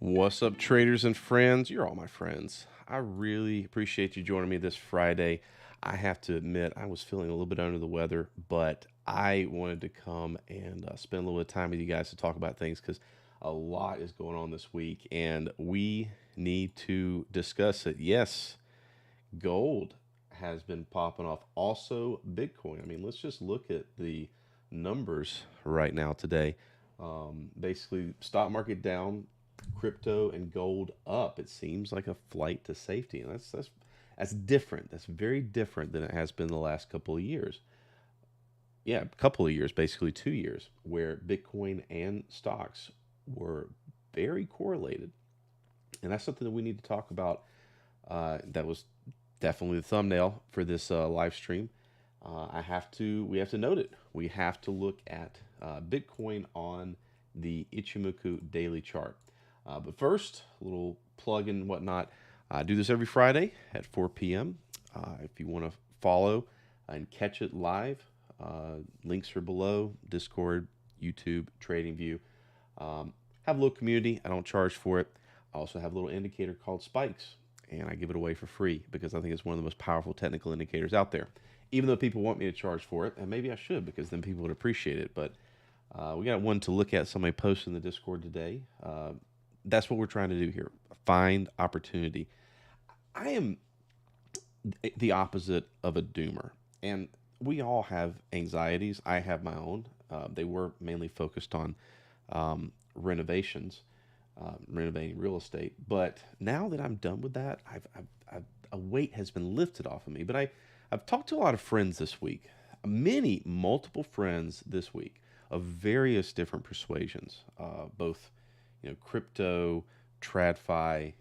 What's up, traders and friends? You're all my friends. I really appreciate you joining me this Friday. I have to admit, I was feeling a little bit under the weather, but I wanted to come and spend a little bit of time with you guys to talk about things because a lot is going on this week and we need to discuss it. Yes, gold has been popping off. Also, Bitcoin. I mean, let's just look at the numbers right now today. Basically, stock market down, crypto and gold up. It seems like a flight to safety, and that's different. That's very different than it has been the last couple of years. Yeah, a couple of years, basically 2 years, where Bitcoin and stocks were very correlated, and that's something that we need to talk about. That was definitely the thumbnail for this live stream. We have to note it. We have to look at Bitcoin on the Ichimoku daily chart. But first, a little plug and whatnot. I do this every Friday at 4 p.m. If you want to follow and catch it live, links are below: Discord, YouTube, TradingView. Have a little community. I don't charge for it. I also have a little indicator called Spikes, and I give it away for free because I think it's one of the most powerful technical indicators out there. Even though people want me to charge for it, and maybe I should because then people would appreciate it. But we got one to look at. Somebody posted in the Discord today. That's what we're trying to do here. Find opportunity. I am the opposite of a doomer, and we all have anxieties. I have my own. They were mainly focused on renovations, renovating real estate. But now that I'm done with that, a weight has been lifted off of me. But I've talked to a lot of friends this week, multiple friends this week of various different persuasions, both crypto, TradFi,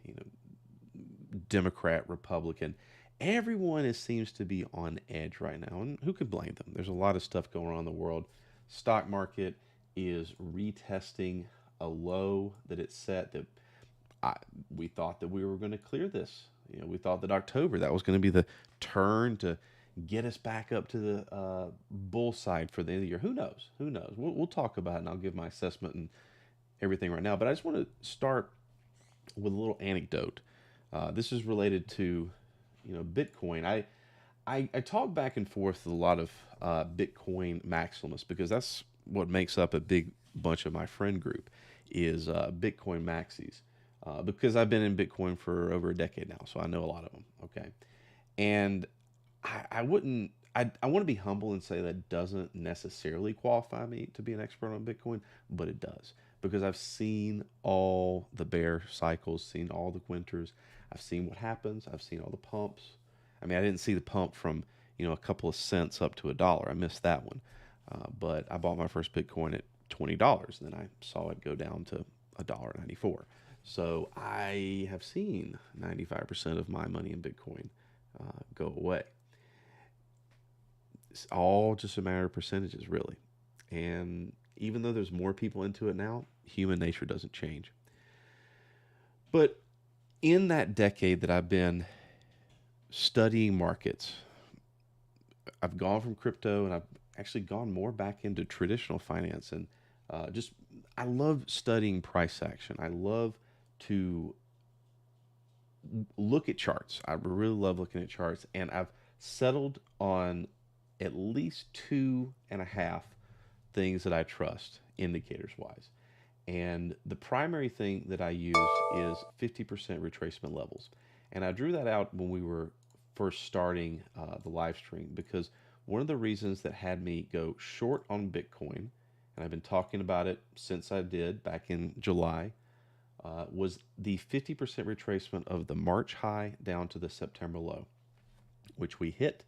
Democrat, Republican. Everyone seems to be on edge right now, and who could blame them? There's a lot of stuff going on in the world. Stock market is retesting a low that it set that I, we thought that we were going to clear this. We thought that October that was going to be the turn to get us back up to the bull side for the end of the year. Who knows? Who knows? We'll talk about it, and I'll give my assessment and everything right now. But I just want to start with a little anecdote. This is related to Bitcoin. I talk back and forth with a lot of Bitcoin maximalists because that's what makes up a big bunch of my friend group is Bitcoin maxis. Because I've been in Bitcoin for over a decade now, so I know a lot of them. Okay, and I wouldn't. I want to be humble and say that doesn't necessarily qualify me to be an expert on Bitcoin, but it does because I've seen all the bear cycles, seen all the winters. I've seen what happens. I've seen all the pumps. I mean, I didn't see the pump from a couple of cents up to $1. I missed that one, but I bought my first Bitcoin at $20, and then I saw it go down to $1.94. So I have seen 95% of my money in Bitcoin go away. It's all just a matter of percentages, really. And even though there's more people into it now, human nature doesn't change. But in that decade that I've been studying markets, I've gone from crypto and I've actually gone more back into traditional finance and just I love studying price action. I love to look at charts. I really love looking at charts, and I've settled on at least two and a half things that I trust indicators wise. And the primary thing that I use is 50% retracement levels. And I drew that out when we were first starting the live stream because one of the reasons that had me go short on Bitcoin, and I've been talking about it since I did back in July, was the 50% retracement of the March high down to the September low, which we hit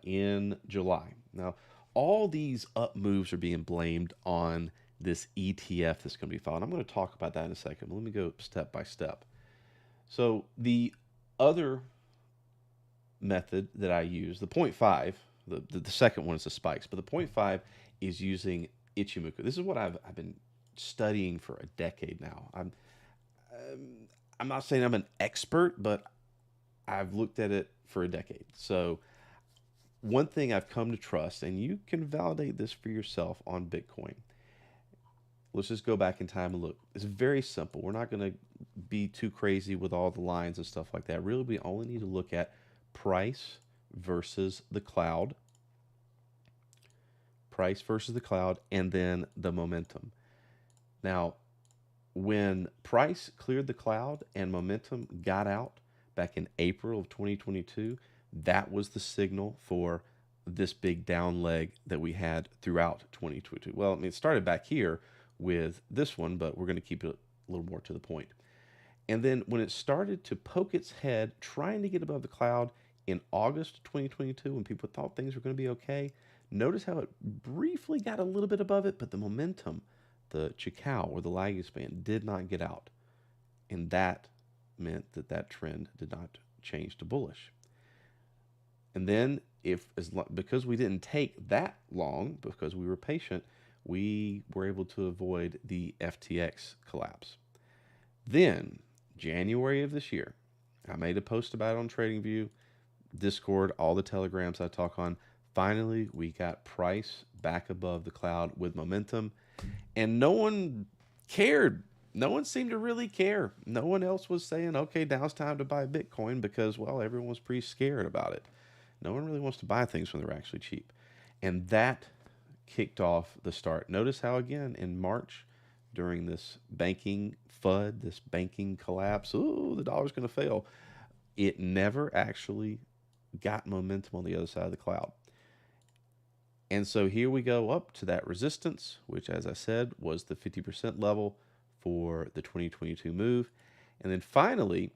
in July. Now, all these up moves are being blamed on this ETF that's going to be filed. I'm going to talk about that in a second. But let me go step by step. So the other method that I use, the 0.5, the second one is the spikes, but the 0.5 is using Ichimoku. This is what I've been studying for a decade now. I'm not saying I'm an expert, but I've looked at it for a decade. So one thing I've come to trust, and you can validate this for yourself on Bitcoin, let's just go back in time and look. It's very simple. We're not going to be too crazy with all the lines and stuff like that. Really, we only need to look at price versus the cloud, and then the momentum. Now, when price cleared the cloud and momentum got out back in April of 2022, that was the signal for this big down leg that we had throughout 2022. Well, I mean, it started back here with this one, but we're going to keep it a little more to the point. And then when it started to poke its head, trying to get above the cloud in August 2022, when people thought things were going to be okay, notice how it briefly got a little bit above it, but the momentum, the Chicago or the lagging span, did not get out. And that meant that that trend did not change to bullish. And then, because we didn't take that long, because we were patient, we were able to avoid the FTX collapse. Then, January of this year, I made a post about it on TradingView, Discord, all the telegrams I talk on. Finally, we got price back above the cloud with momentum, and no one cared. No one seemed to really care. No one else was saying, okay, now it's time to buy Bitcoin because, well, everyone was pretty scared about it. No one really wants to buy things when they're actually cheap. And that kicked off the start. Notice how, again, in March, during this banking FUD, this banking collapse, ooh, the dollar's going to fail. It never actually got momentum on the other side of the cloud. And so here we go up to that resistance, which, as I said, was the 50% level for the 2022 move. And then finally,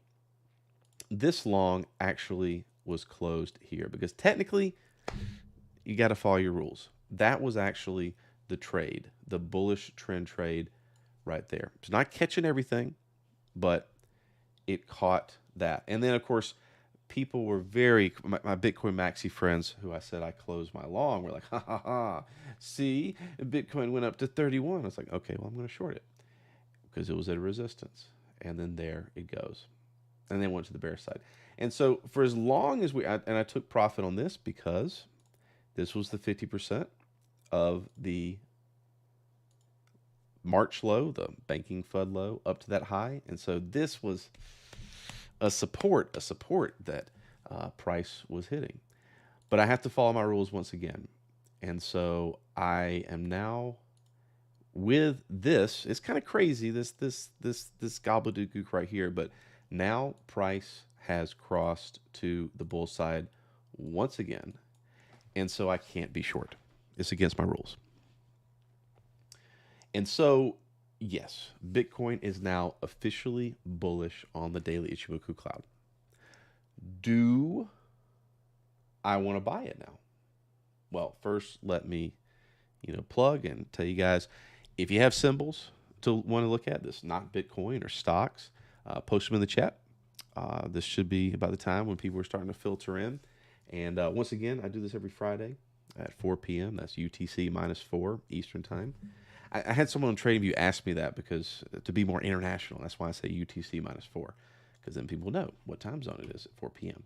this long actually was closed here because technically you got to follow your rules. That was actually the trade, the bullish trend trade right there. It's not catching everything, but it caught that. And then, of course, people were my Bitcoin Maxi friends who I said I closed my long were like, ha ha ha, see, Bitcoin went up to 31. I was like, okay, well, I'm going to short it because it was at a resistance. And then there it goes. And then went to the bear side. And so for as long as I took profit on this because this was the 50% of the March low, the banking FUD low, up to that high. And so this was a support that price was hitting. But I have to follow my rules once again. And so I am now with this. It's kind of crazy, this gobbledygook right here, but now price has crossed to the bull side once again. And so I can't be short. It's against my rules. And so, yes, Bitcoin is now officially bullish on the Daily Ichimoku cloud. Do I want to buy it now? Well, first, let me, plug and tell you guys, if you have symbols to want to look at this, not Bitcoin or stocks, post them in the chat. This should be about the time when people are starting to filter in. And once again, I do this every Friday at 4 p.m. That's UTC -4 Eastern time. I had someone on TradingView ask me that because to be more international, that's why I say UTC -4, because then people know what time zone it is at 4 p.m.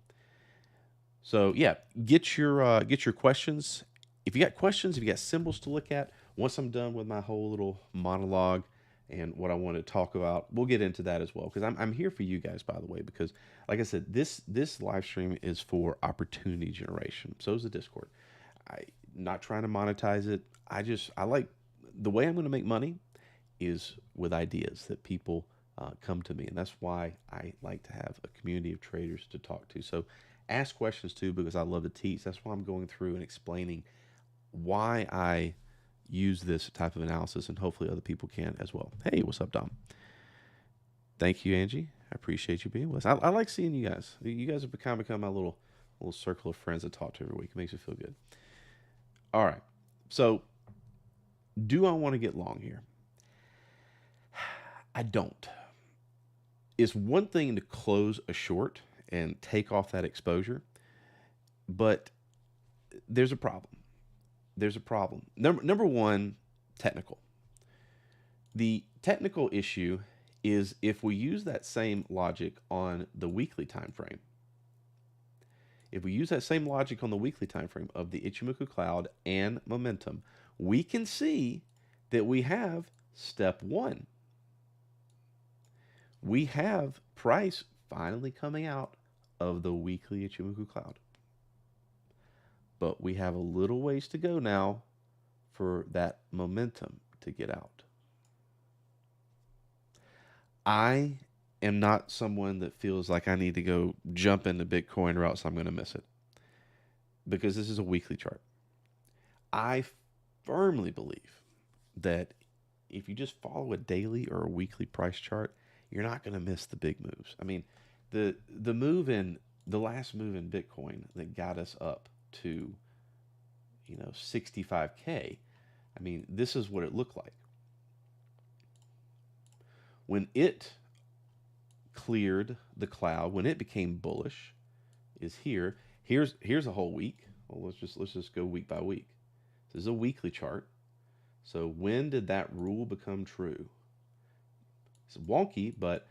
So yeah, get your questions. If you got questions, if you got symbols to look at, once I'm done with my whole little monologue and what I want to talk about, we'll get into that as well. Because I'm here for you guys, by the way. Because like I said, this live stream is for opportunity generation. So is the Discord. I'm not trying to monetize it. I like the way I'm going to make money is with ideas that people come to me, and that's why I like to have a community of traders to talk to. So ask questions too, because I love to teach. That's why I'm going through and explaining why I use this type of analysis, and hopefully other people can as well. Hey, what's up, Dom? Thank you, Angie. I appreciate you being with us. I like seeing you guys. You guys have become my little circle of friends to talk to every week. It makes me feel good. All right. So, do I want to get long here? I don't. It's one thing to close a short and take off that exposure, but there's a problem. Number one, technical. The technical issue is if we use that same logic on the weekly time frame. If we use that same logic on the weekly time frame of the Ichimoku cloud and momentum, we can see that we have Step one, we have price finally coming out of the weekly Ichimoku cloud. But we have a little ways to go now for that momentum to get out. I am not someone that feels like I need to go jump into Bitcoin or else I'm going to miss it because this is a weekly chart. I firmly believe that if you just follow a daily or a weekly price chart, you're not going to miss the big moves. I mean, the move in the last move in Bitcoin that got us up to 65K. I mean, this is what it looked like when it cleared the cloud, when it became bullish. Is here. Here's a whole week. Well, let's just go week by week. This is a weekly chart. So when did that rule become true? It's wonky, but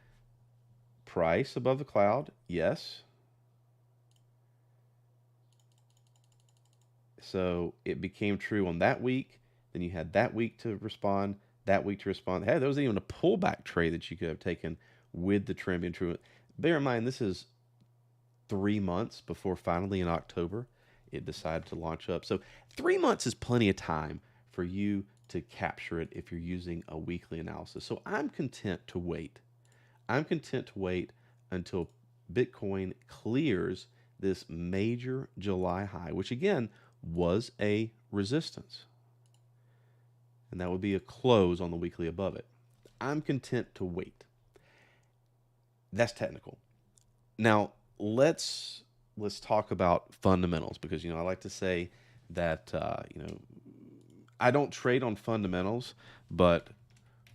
price above the cloud, yes. So it became true on that week. Then you had that week to respond, that week to respond. Hey, there was even a pullback trade that you could have taken with the trend being true. Bear in mind, this is 3 months before finally in October it decided to launch up. So 3 months is plenty of time for you to capture it if you're using a weekly analysis. So I'm content to wait. I'm content to wait until Bitcoin clears this major July high, which again was a resistance. And that would be a close on the weekly above it. I'm content to wait. That's technical. Now, let's talk about fundamentals because I like to say that I don't trade on fundamentals, but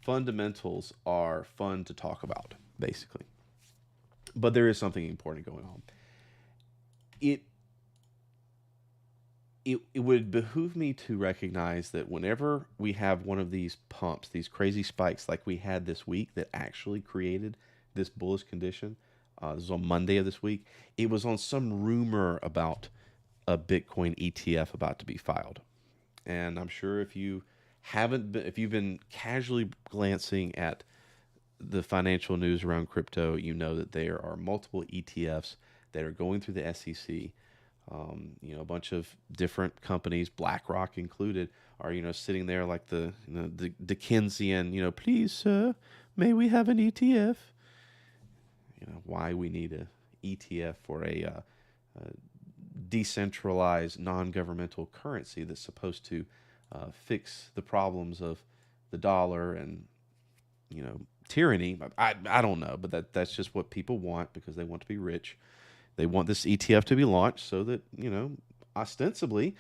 fundamentals are fun to talk about basically. But there is something important going on. It it would behoove me to recognize that whenever we have one of these pumps, these crazy spikes like we had this week that actually created this bullish condition, this was on Monday of this week, it was on some rumor about a Bitcoin ETF about to be filed. And I'm sure if if you've been casually glancing at the financial news around crypto, you know that there are multiple ETFs that are going through the SEC. A bunch of different companies, BlackRock included, are sitting there like the Dickensian, please sir, may we have an ETF? Why we need a ETF for a decentralized, non-governmental currency that's supposed to fix the problems of the dollar and tyranny. I don't know, but that's just what people want because they want to be rich. They want this ETF to be launched so that, ostensibly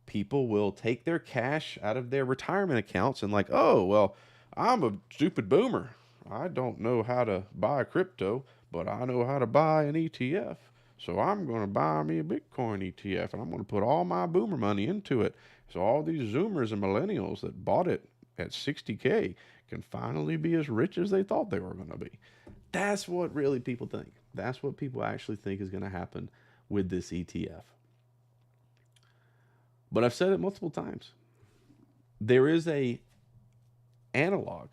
people will take their cash out of their retirement accounts and like, oh, well, I'm a stupid boomer. I don't know how to buy crypto, but I know how to buy an ETF. So I'm going to buy me a Bitcoin ETF and I'm going to put all my boomer money into it. So all these Zoomers and millennials that bought it at 60K can finally be as rich as they thought they were going to be. That's what really people think. That's what people actually think is going to happen with this ETF. But I've said it multiple times. There is a analog.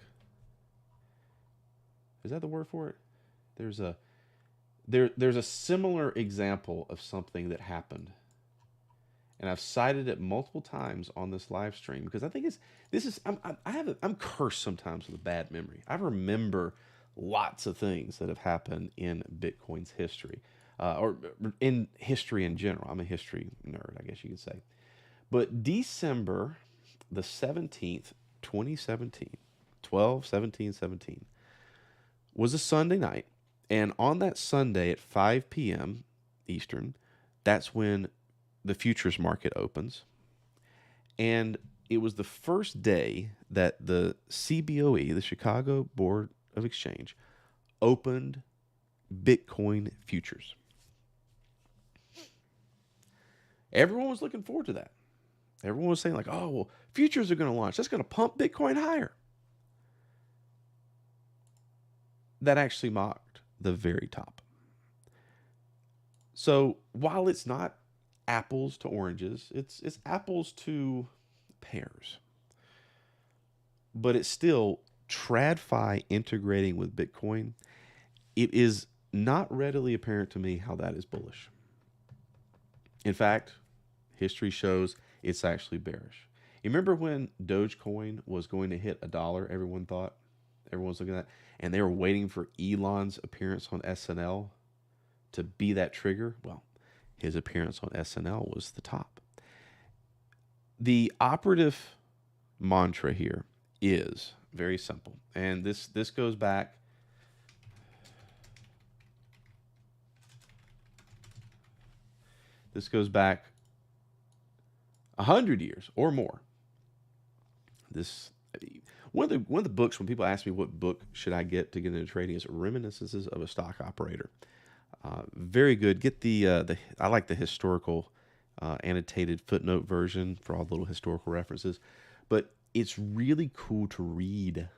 Is that the word for it? There's a similar example of something that happened. And I've cited it multiple times on this live stream because I think I'm cursed sometimes with a bad memory. I remember lots of things that have happened in Bitcoin's history, or in history in general. I'm a history nerd, I guess you could say. But December the 17th, 2017, 12/17/17, was a Sunday night. And on that Sunday at 5 p.m. Eastern, that's when the futures market opens. And it was the first day that the CBOE, the Chicago Board of Exchange, opened Bitcoin futures. Everyone was looking forward to that. Everyone was saying like, oh, well, futures are going to launch. That's going to pump Bitcoin higher. That actually mocked the very top. So while it's not apples to oranges, it's apples to pears. But it's still TradFi integrating with Bitcoin, it is not readily apparent to me how that is bullish. In fact, history shows it's actually bearish. You remember when Dogecoin was going to hit $1? Everyone's looking at that, and they were waiting for Elon's appearance on SNL to be that trigger. Well, his appearance on SNL was the top. The operative mantra here is very simple, and this goes back. This goes back 100 years or more. This one of the books, when people ask me what book should I get to get into trading, is Reminiscences of a Stock Operator. Very good. Get the I like the historical annotated footnote version for all the little historical references, but it's really cool to read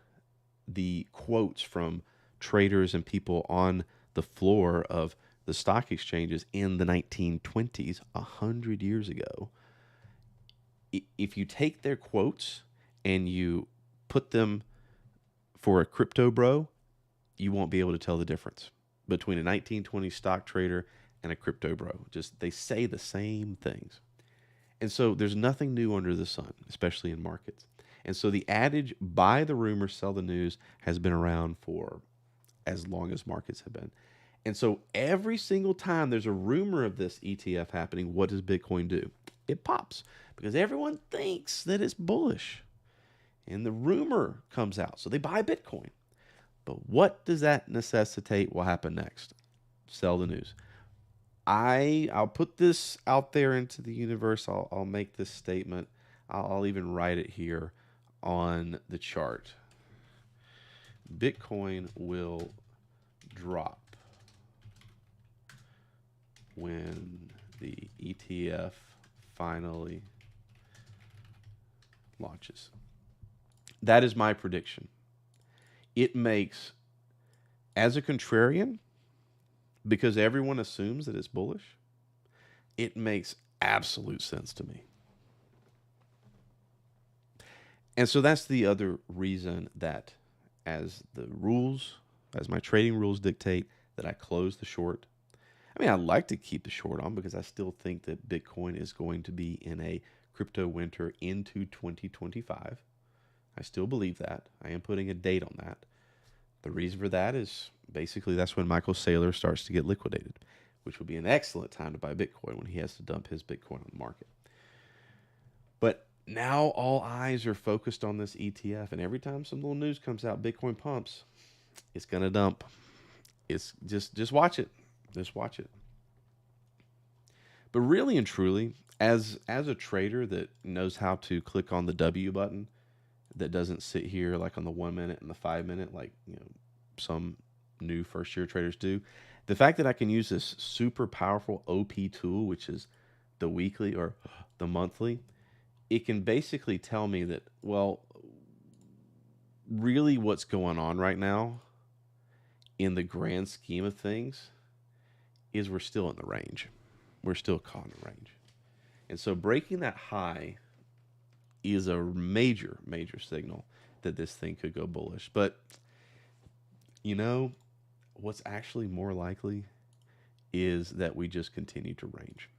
the quotes from traders and people on the floor of the stock exchanges in the 1920s, 100 years ago. If you take their quotes and you put them for a crypto bro, you won't be able to tell the difference between a 1920 stock trader and a crypto bro. Just they say the same things. And so there's nothing new under the sun, especially in markets. And so the adage, buy the rumor, sell the news, has been around for as long as markets have been. And so every single time there's a rumor of this ETF happening, what does Bitcoin do? It pops because everyone thinks that it's bullish. And the rumor comes out. So they buy Bitcoin. But what does that necessitate will happen next? Sell the news. I'll put this out there into the universe. I'll make this statement. I'll even write it here on the chart. Bitcoin will drop when the ETF finally launches. That is my prediction. It makes, as a contrarian, because everyone assumes that it's bullish, it makes absolute sense to me. And so that's the other reason that as my trading rules dictate, that I close the short. I mean, I'd like to keep the short on because I still think that Bitcoin is going to be in a crypto winter into 2025. I still believe that. I am putting a date on that. The reason for that is basically that's when Michael Saylor starts to get liquidated, which would be an excellent time to buy Bitcoin when he has to dump his Bitcoin on the market. But now all eyes are focused on this ETF, and every time some little news comes out, Bitcoin pumps, it's going to dump. It's just watch it. Just watch it. But really and truly, as a trader that knows how to click on the W button, that doesn't sit here like on the 1 minute and the 5 minute like some new first year traders do, the fact that I can use this super powerful OP tool, which is the weekly or the monthly, it can basically tell me that, well, really what's going on right now in the grand scheme of things is we're still in the range. We're still caught in the range. And so breaking that high is a major, major signal that this thing could go bullish. But, what's actually more likely is that we just continue to range.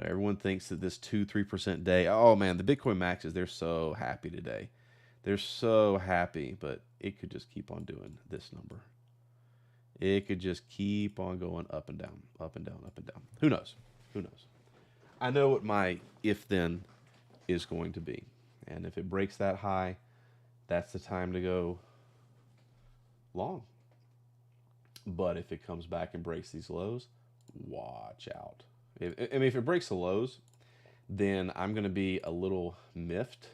Everyone thinks that this 2-3% day, oh man, the Bitcoin maxes, they're so happy today. They're so happy, but it could just keep on doing this number. It could just keep on going up and down, up and down, up and down. Who knows? Who knows? I know what my if then is going to be. And if it breaks that high, that's the time to go long. But if it comes back and breaks these lows, watch out. If it breaks the lows, then I'm going to be a little miffed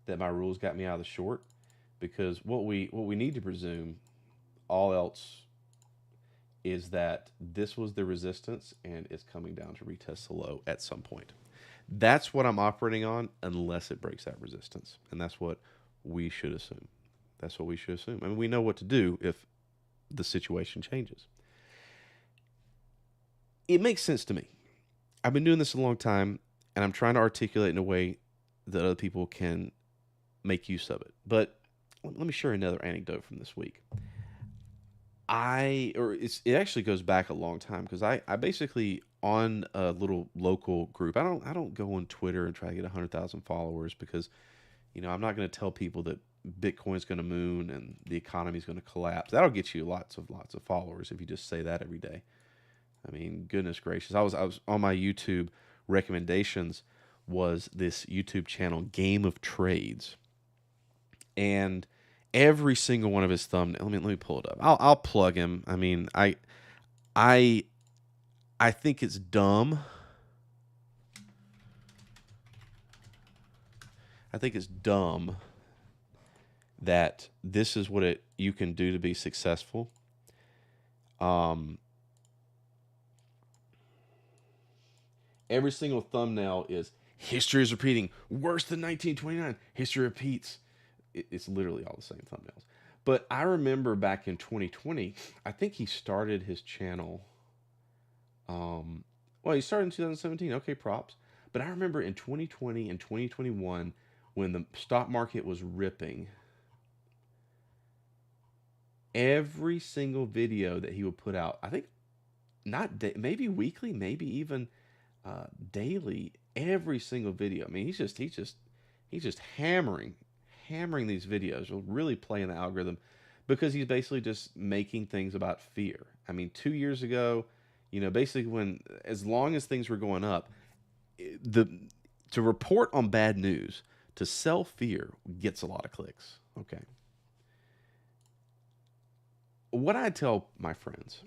that my rules got me out of the short, because what we need to presume, all else, is that this was the resistance and it's coming down to retest the low at some point. That's what I'm operating on unless it breaks that resistance. And that's what we should assume. That's what we should assume. I mean, we know what to do if the situation changes. It makes sense to me. I've been doing this a long time, and I'm trying to articulate in a way that other people can make use of it. But let me share another anecdote from this week. It actually goes back a long time because I basically on a little local group. I don't go on Twitter and try to get 100,000 followers because I'm not going to tell people that Bitcoin's going to moon and the economy's going to collapse. That'll get you lots of followers if you just say that every day. I mean, goodness gracious. I was on my YouTube recommendations was this YouTube channel Game of Trades, and every single one of his thumbnails. Let me pull it up. I'll plug him. I mean, I I think it's dumb. I think it's dumb that this is what you can do to be successful. Um, every single thumbnail is history is repeating worse than 1929. History repeats. It's literally all the same thumbnails. But I remember back in 2020, I think he started his channel. Well, he started in 2017. Okay, props. But I remember in 2020 and 2021 when the stock market was ripping, every single video that he would put out, I think maybe weekly, maybe even daily, every single video. I mean, he's just hammering these videos, really playing the algorithm because he's basically just making things about fear. I mean, 2 years ago, basically as long as things were going up, to report on bad news, to sell fear gets a lot of clicks. Okay. What I tell my friends,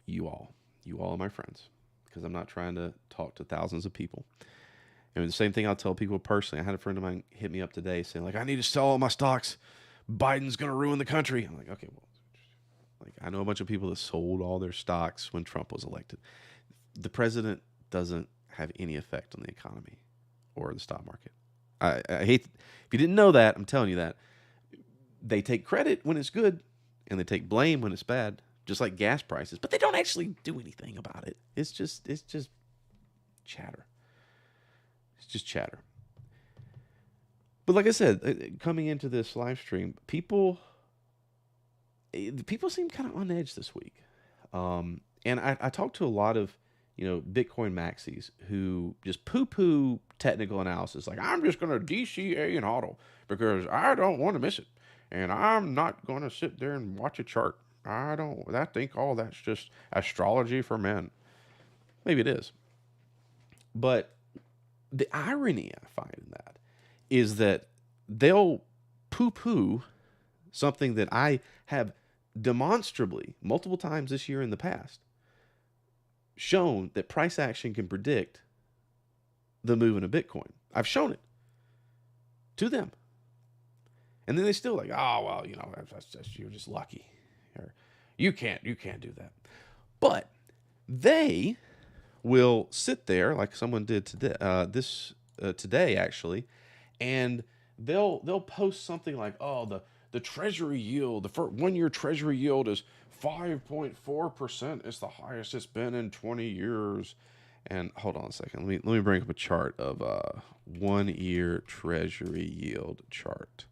you all are my friends, because I'm not trying to talk to thousands of people. And the same thing I'll tell people personally. I had a friend of mine hit me up today saying, like, I need to sell all my stocks. Biden's going to ruin the country. I'm like, okay, well, like, I know a bunch of people that sold all their stocks when Trump was elected. The president doesn't have any effect on the economy or the stock market. I hate, if you didn't know that, I'm telling you that. They take credit when it's good and they take blame when it's bad, just like gas prices, but they don't actually do anything about it. It's just chatter. It's just chatter. But like I said, coming into this live stream, people seem kind of on edge this week. And I talked to a lot of, Bitcoin maxis who just poo-poo technical analysis. Like, I'm just going to DCA an auto because I don't want to miss it. And I'm not going to sit there and watch a chart. I think all that's just astrology for men. Maybe it is. But the irony I find in that is that they'll poo-poo something that I have demonstrably multiple times this year in the past shown that price action can predict the movement of Bitcoin. I've shown it to them. And then they still like, oh, well, that's just, you're just lucky. Or, you can't do that. But they will sit there like someone did today, today actually, and they'll post something like, oh, the treasury yield, the 1 year treasury yield is 5.4%. It's the highest it's been in 20 years. And hold on a second. Let me bring up a chart of 1 year treasury yield chart.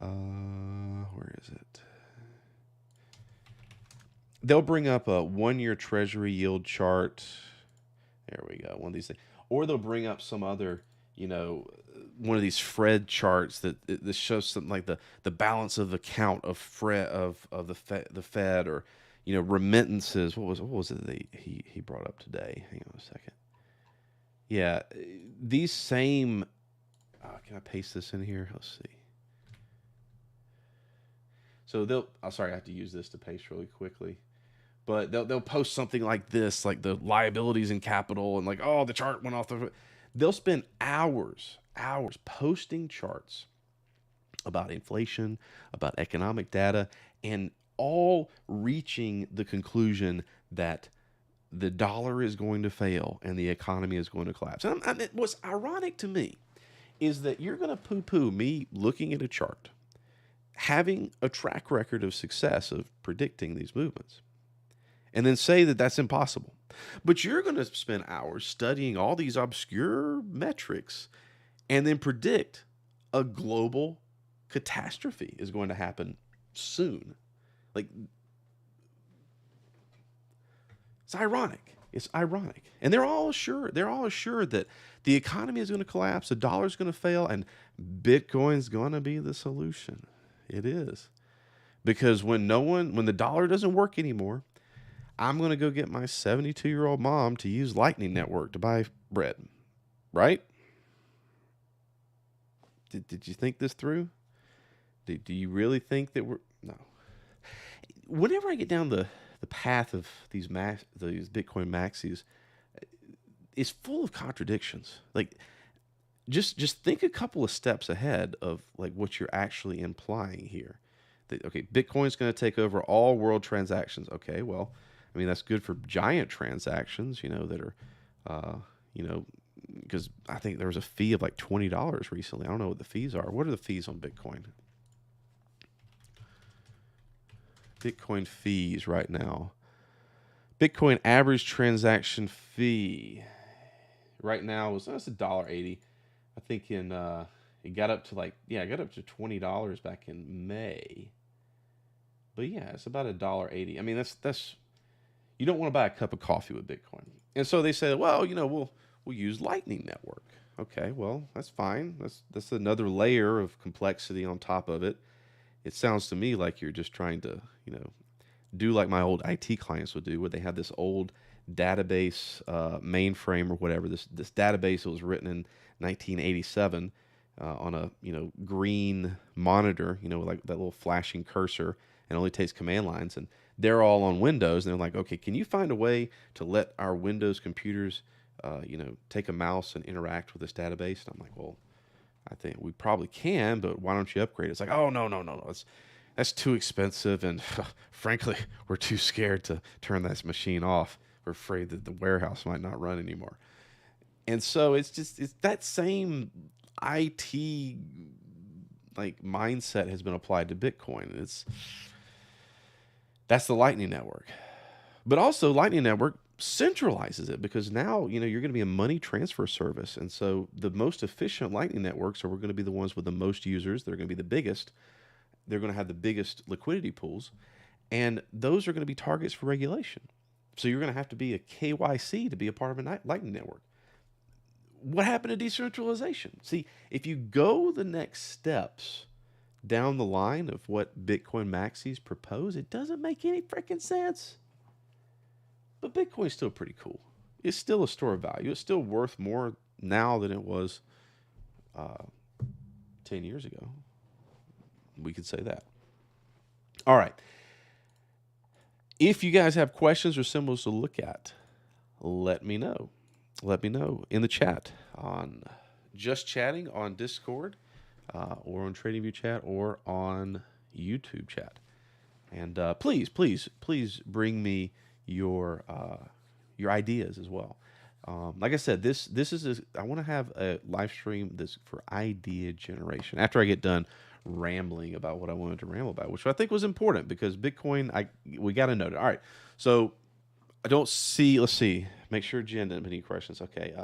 Where is it? They'll bring up a 1 year treasury yield chart. There we go. One of these things. Or they'll bring up some other, one of these Fred charts that shows something like the balance of account of the Fed, or remittances. What was it that he brought up today? Hang on a second. Yeah, these same. Can I paste this in here? Let's see. So sorry, I have to use this to paste really quickly. But they'll post something like this, like the liabilities in capital, and like, oh, the chart went off the. They'll spend hours posting charts about inflation, about economic data, and all reaching the conclusion that the dollar is going to fail and the economy is going to collapse. And what's ironic to me is that you're going to poo-poo me looking at a chart, having a track record of success of predicting these movements, and then say that that's impossible. But you're going to spend hours studying all these obscure metrics and then predict a global catastrophe is going to happen soon. Like, it's ironic. It's ironic. And they're all assured that the economy is going to collapse, the dollar is going to fail, and Bitcoin's going to be the solution. It is. Because when the dollar doesn't work anymore, I'm going to go get my 72-year-old mom to use Lightning Network to buy bread. Right? Did you think this through? Do you really think that we're... No. Whenever I get down the path of these Bitcoin maxis, is full of contradictions. Like, just think a couple of steps ahead of like what you're actually implying here. That, okay, Bitcoin's going to take over all world transactions. Okay, well, I mean that's good for giant transactions, that are, because I think there was a fee of like $20 recently. I don't know what the fees are. What are the fees on Bitcoin? Bitcoin fees right now. Bitcoin average transaction fee right now it's $1.80. I think it got up to $20 back in May. But yeah, it's about $1.80. I mean that's you don't want to buy a cup of coffee with Bitcoin. And so they say, well, we'll use Lightning Network. Okay, well, that's fine. That's another layer of complexity on top of it. It sounds to me like you're just trying to, do like my old IT clients would do, where they had this old database mainframe or whatever. This database that was written in 1987 on a green monitor, like that little flashing cursor, and only takes command lines. And they're all on Windows, and they're like, okay, can you find a way to let our Windows computers, take a mouse and interact with this database? And I'm like, well, I think we probably can, but why don't you upgrade it? It's like, oh, no. That's too expensive, and frankly, we're too scared to turn this machine off. We're afraid that the warehouse might not run anymore. And so it's that same IT like mindset has been applied to Bitcoin. That's the Lightning Network. But also Lightning Network centralizes it, because now, you're going to be a money transfer service. And so the most efficient Lightning networks are going to be the ones with the most users. They're going to be the biggest. They're going to have the biggest liquidity pools. And those are going to be targets for regulation. So you're going to have to be a KYC to be a part of a Lightning Network. What happened to decentralization? See, if you go the next steps down the line of what Bitcoin maxis propose, it doesn't make any freaking sense. But Bitcoin's still pretty cool. It's still a store of value. It's still worth more now than it was 10 years ago. We could say that. All right. If you guys have questions or symbols to look at, let me know. Let me know in the chat on Just Chatting on Discord, or on TradingView chat, or on YouTube chat. And please bring me your ideas as well. Like I said, I want to have a live stream this for idea generation after I get done rambling about what I wanted to ramble about, which I think was important, because Bitcoin, we got to note it. All right, so I don't see. Let's see. Make sure Jen didn't have any questions. Okay,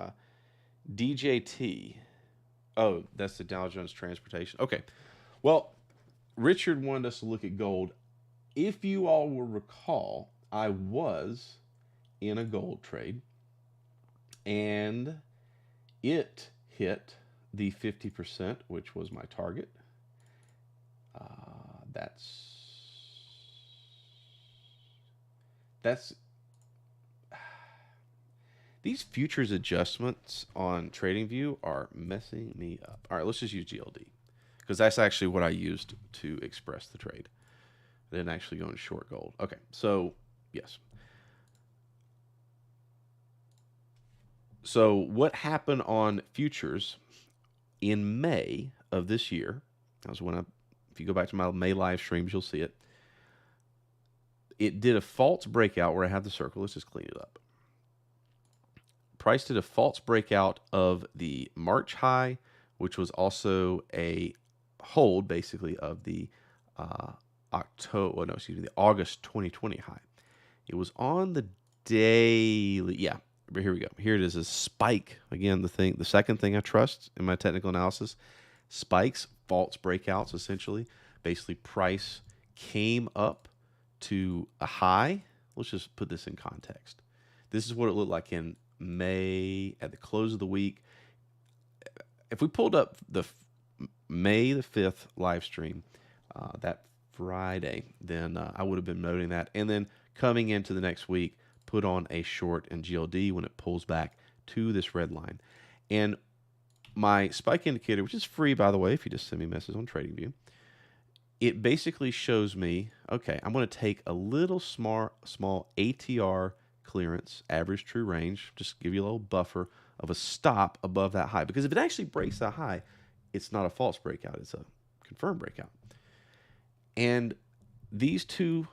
DJT. Oh, that's the Dow Jones Transportation. Okay, well, Richard wanted us to look at gold. If you all will recall, I was in a gold trade, and it hit the 50%, which was my target. That's these futures adjustments on TradingView are messing me up. All right, let's just use GLD, because that's actually what I used to express the trade. I didn't actually go into short gold. Okay, so yes. So what happened on futures in May of this year? That was when if you go back to my May live streams, you'll see it. It did a false breakout where I have the circle. Let's just clean it up. Price did a false breakout of the March high, which was also a hold, basically, of the the August 2020 high. It was on the daily. Yeah, here we go. Here it is, a spike. Again, the second thing I trust in my technical analysis. Spikes false breakouts, essentially. Basically, price came up to a high. Let's just put this in context. This is what it looked like in May at the close of the week. If we pulled up the May the 5th live stream, that Friday, then I would have been noting that. And then coming into the next week, put on a short in GLD when it pulls back to this red line. And my spike indicator, which is free, by the way, if you just send me a message on TradingView, it basically shows me, okay, I'm going to take a little small ATR clearance, average true range, just give you a little buffer of a stop above that high. Because if it actually breaks that high, it's not a false breakout, it's a confirmed breakout. And these two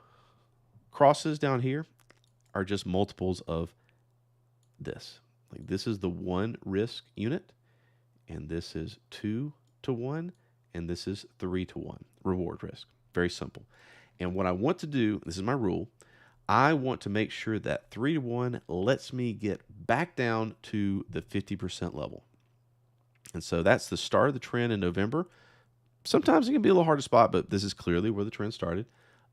crosses down here are just multiples of this. Like this is the one risk unit, and this is 2 to 1, and this is 3 to 1 reward risk. Very simple. And what I want to do, this is my rule, I want to make sure that 3 to 1 lets me get back down to the 50% level. And so that's the start of the trend in November. Sometimes it can be a little hard to spot, but this is clearly where the trend started.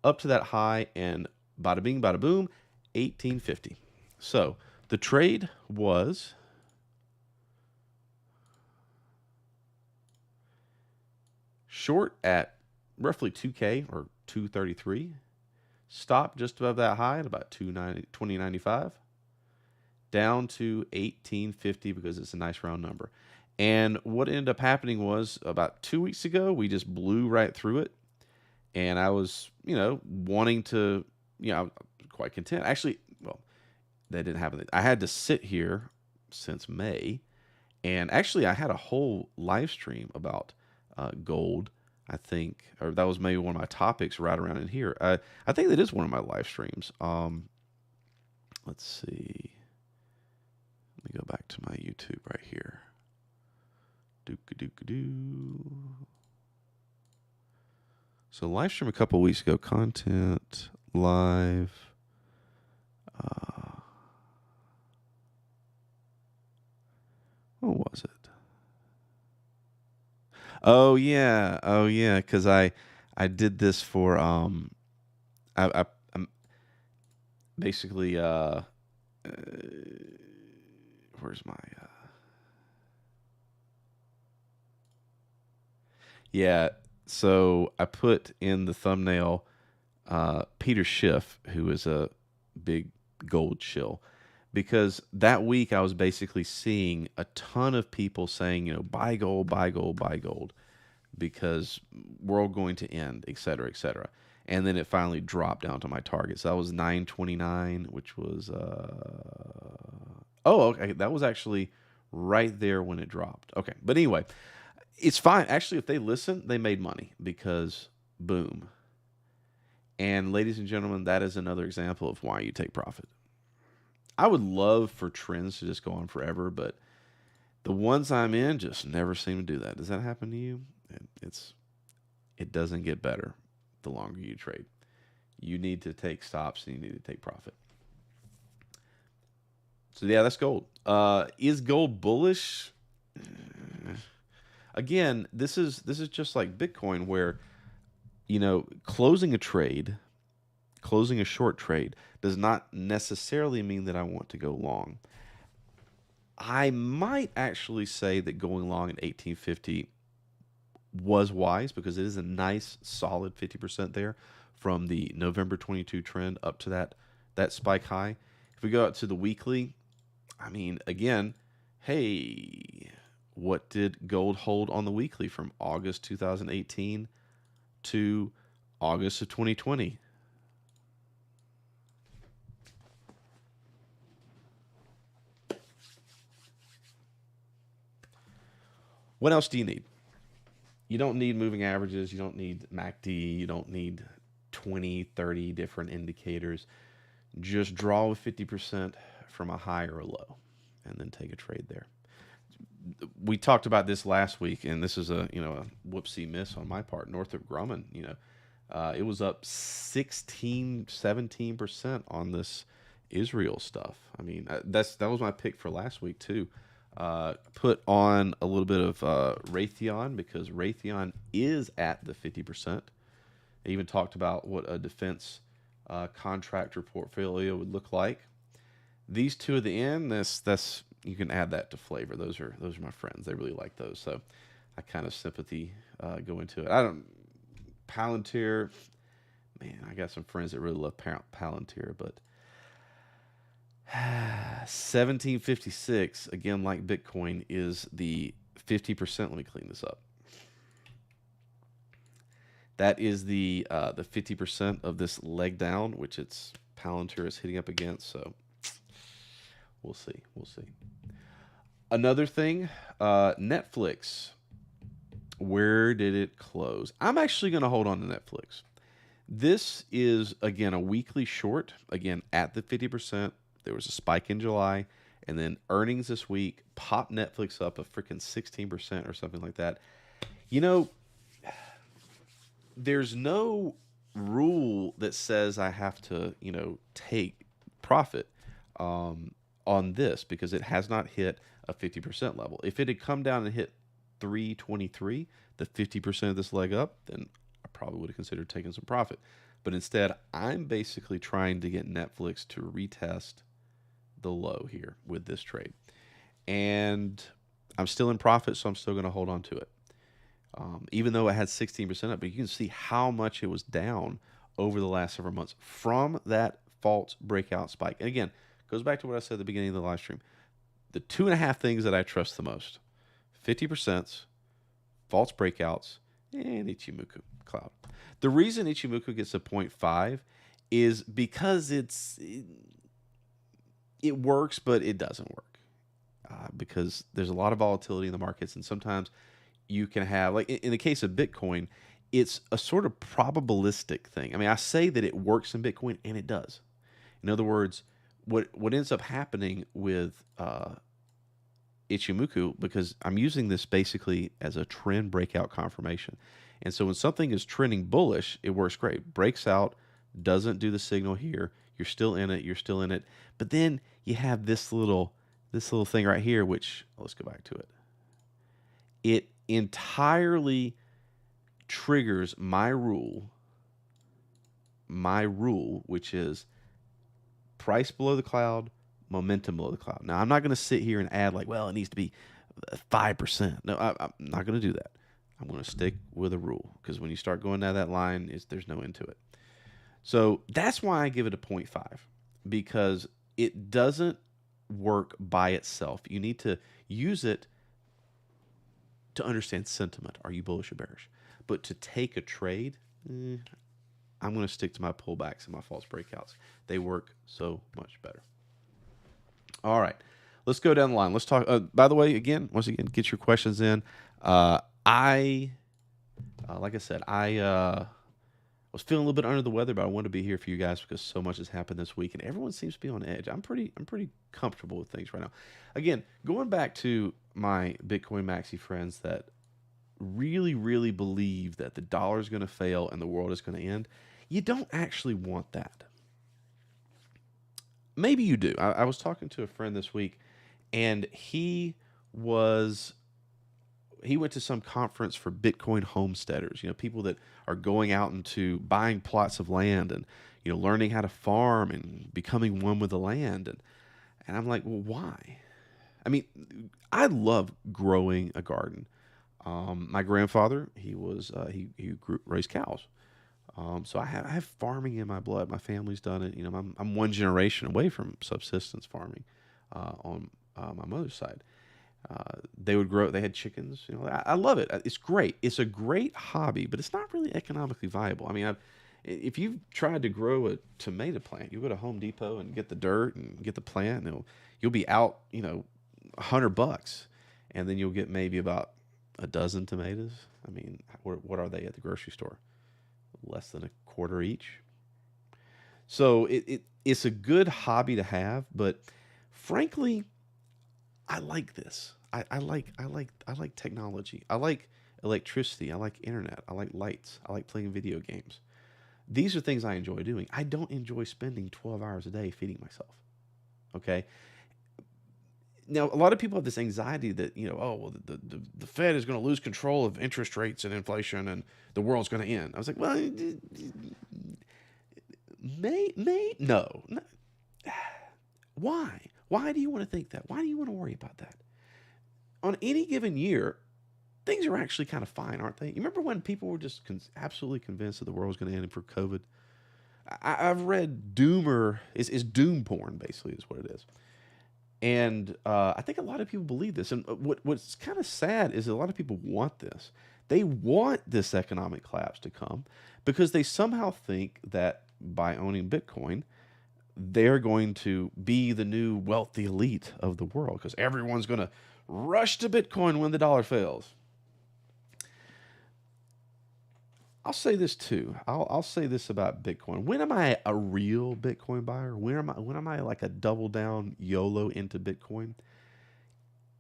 Up to that high, and bada bing, bada boom, 1850. So the trade was short at roughly 2K or 233. Stop just above that high at about 2095. Down to 1850 because it's a nice round number. And what ended up happening was about 2 weeks ago, we just blew right through it. And I was, wanting to, I'm quite content. Actually, well, that didn't happen. I had to sit here since May. And actually, I had a whole live stream about gold, I think, or that was maybe one of my topics right around in here. I think that is one of my live streams. Let's see. Let me go back to my YouTube right here. Doo-ka-doo-ka-doo. So live stream a couple weeks ago, content live. What was it? Oh yeah, because I did this for I'm basically where's my yeah. So I put in the thumbnail Peter Schiff, who is a big gold shill, because that week I was basically seeing a ton of people saying, buy gold, buy gold, buy gold, because world going to end, et cetera, et cetera. And then it finally dropped down to my target. So that was 929, which was okay, that was actually right there when it dropped. Okay, but anyway, it's fine. Actually, if they listen, they made money because boom. And ladies and gentlemen, that is another example of why you take profit. I would love for trends to just go on forever, but the ones I'm in just never seem to do that. Does that happen to you? It doesn't get better the longer you trade. You need to take stops and you need to take profit. So yeah, that's gold. Is gold bullish? Again, this is just like Bitcoin, where closing a short trade does not necessarily mean that I want to go long. I might actually say that going long at 1850 was wise, because it is a nice solid 50% there from the November 22 trend up to that spike high. If we go out to the weekly, I mean, again, hey, what did gold hold on the weekly from August 2018 to August of 2020? What else do you need? You don't need moving averages. You don't need MACD. You don't need 20, 30 different indicators. Just draw with 50% from a high or a low, and then take a trade there. We talked about this last week, and this is a whoopsie miss on my part. Northrop Grumman, it was up 16, 17% on this Israel stuff. I mean, that was my pick for last week too. Put on a little bit of Raytheon because Raytheon is at the 50%. They even talked about what a defense contractor portfolio would look like. These two at the end, that's you can add that to flavor. Those are my friends. They really like those, so I kind of sympathy go into it. I don't Palantir, man. I got some friends that really love Palantir, but 1756 again, like Bitcoin, is the 50%. Let me clean this up. That is the 50% of this leg down, which it's Palantir is hitting up against. So we'll see. We'll see. Another thing, Netflix. Where did it close? I'm actually going to hold on to Netflix. This is, again, a weekly short. Again, at the 50%. There was a spike in July. And then earnings this week popped Netflix up a freaking 16% or something like that. You know, there's no rule that says I have to, take profit on this because it has not hit a 50% level. If it had come down and hit 323, the 50% of this leg up, then I probably would have considered taking some profit. But instead, I'm basically trying to get Netflix to retest the low here with this trade. And I'm still in profit, so I'm still going to hold on to it. Even though it had 16% up, but you can see how much it was down over the last several months from that false breakout spike. And again, goes back to what I said at the beginning of the live stream. The 2.5 things that I trust the most: 50%, false breakouts, and Ichimoku cloud. The reason Ichimoku gets a 0.5 is because it works, but it doesn't work. Because there's a lot of volatility in the markets, and sometimes you can have, like in the case of Bitcoin, it's a sort of probabilistic thing. I mean, I say that it works in Bitcoin, and it does. In other words, what ends up happening with Ichimoku, because I'm using this basically as a trend breakout confirmation. And so when something is trending bullish, it works great. Breaks out, doesn't do the signal here. You're still in it. You're still in it. But then you have this little thing right here, which let's go back to it. It entirely triggers my rule, which is price below the cloud, momentum below the cloud. Now, I'm not going to sit here and add like, well, it needs to be 5%. No, I'm not going to do that. I'm going to stick with a rule because when you start going down that line, there's no end to it. So that's why I give it a 0.5, because it doesn't work by itself. You need to use it to understand sentiment. Are you bullish or bearish? But to take a trade, I'm going to stick to my pullbacks and my false breakouts. They work so much better. All right, let's go down the line. Let's talk. By the way, once again, get your questions in. Like I said, I was feeling a little bit under the weather, but I wanted to be here for you guys because so much has happened this week, and everyone seems to be on edge. I'm pretty comfortable with things right now. Again, going back to my Bitcoin maxi friends that really, really believe that the dollar is going to fail and the world is going to end, you don't actually want that. Maybe you do. I was talking to a friend this week, and he went to some conference for Bitcoin homesteaders, people that are going out into buying plots of land and, learning how to farm and becoming one with the land. And I'm like, well, why? I mean, I love growing a garden. My grandfather, he raised cows. So I have farming in my blood. My family's done it. I'm one generation away from subsistence farming on my mother's side. They would grow. They had chickens. I love it. It's great. It's a great hobby, but it's not really economically viable. I mean, if you've tried to grow a tomato plant, you go to Home Depot and get the dirt and get the plant, and you'll be out, $100, and then you'll get maybe about a dozen tomatoes. I mean, what are they at the grocery store? Less than a quarter each. So it's a good hobby to have, but frankly, I like this. I like technology. I like electricity. I like internet. I like lights. I like playing video games. These are things I enjoy doing. I don't enjoy spending 12 hours a day feeding myself. Okay? Now, a lot of people have this anxiety that, oh, well, the Fed is going to lose control of interest rates and inflation and the world's going to end. I was like, well, no. Why? Why do you want to think that? Why do you want to worry about that? On any given year, things are actually kind of fine, aren't they? You remember when people were just absolutely convinced that the world was going to end for COVID? I've read doomer is doom porn, basically, is what it is. And I think a lot of people believe this. And what's kind of sad is a lot of people want this. They want this economic collapse to come because they somehow think that by owning Bitcoin, they're going to be the new wealthy elite of the world because everyone's going to rush to Bitcoin when the dollar fails. I'll say this too. I'll say this about Bitcoin. When am I a real Bitcoin buyer? When am I like a double down YOLO into Bitcoin?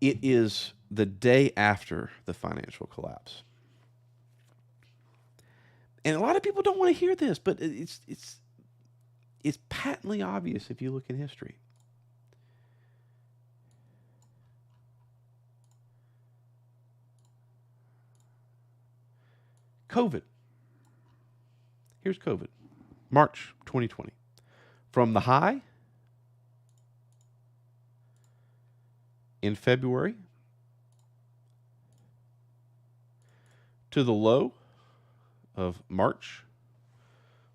It is the day after the financial collapse. And a lot of people don't want to hear this, but it's patently obvious if you look in history. COVID. Here's COVID. March 2020. From the high in February to the low of March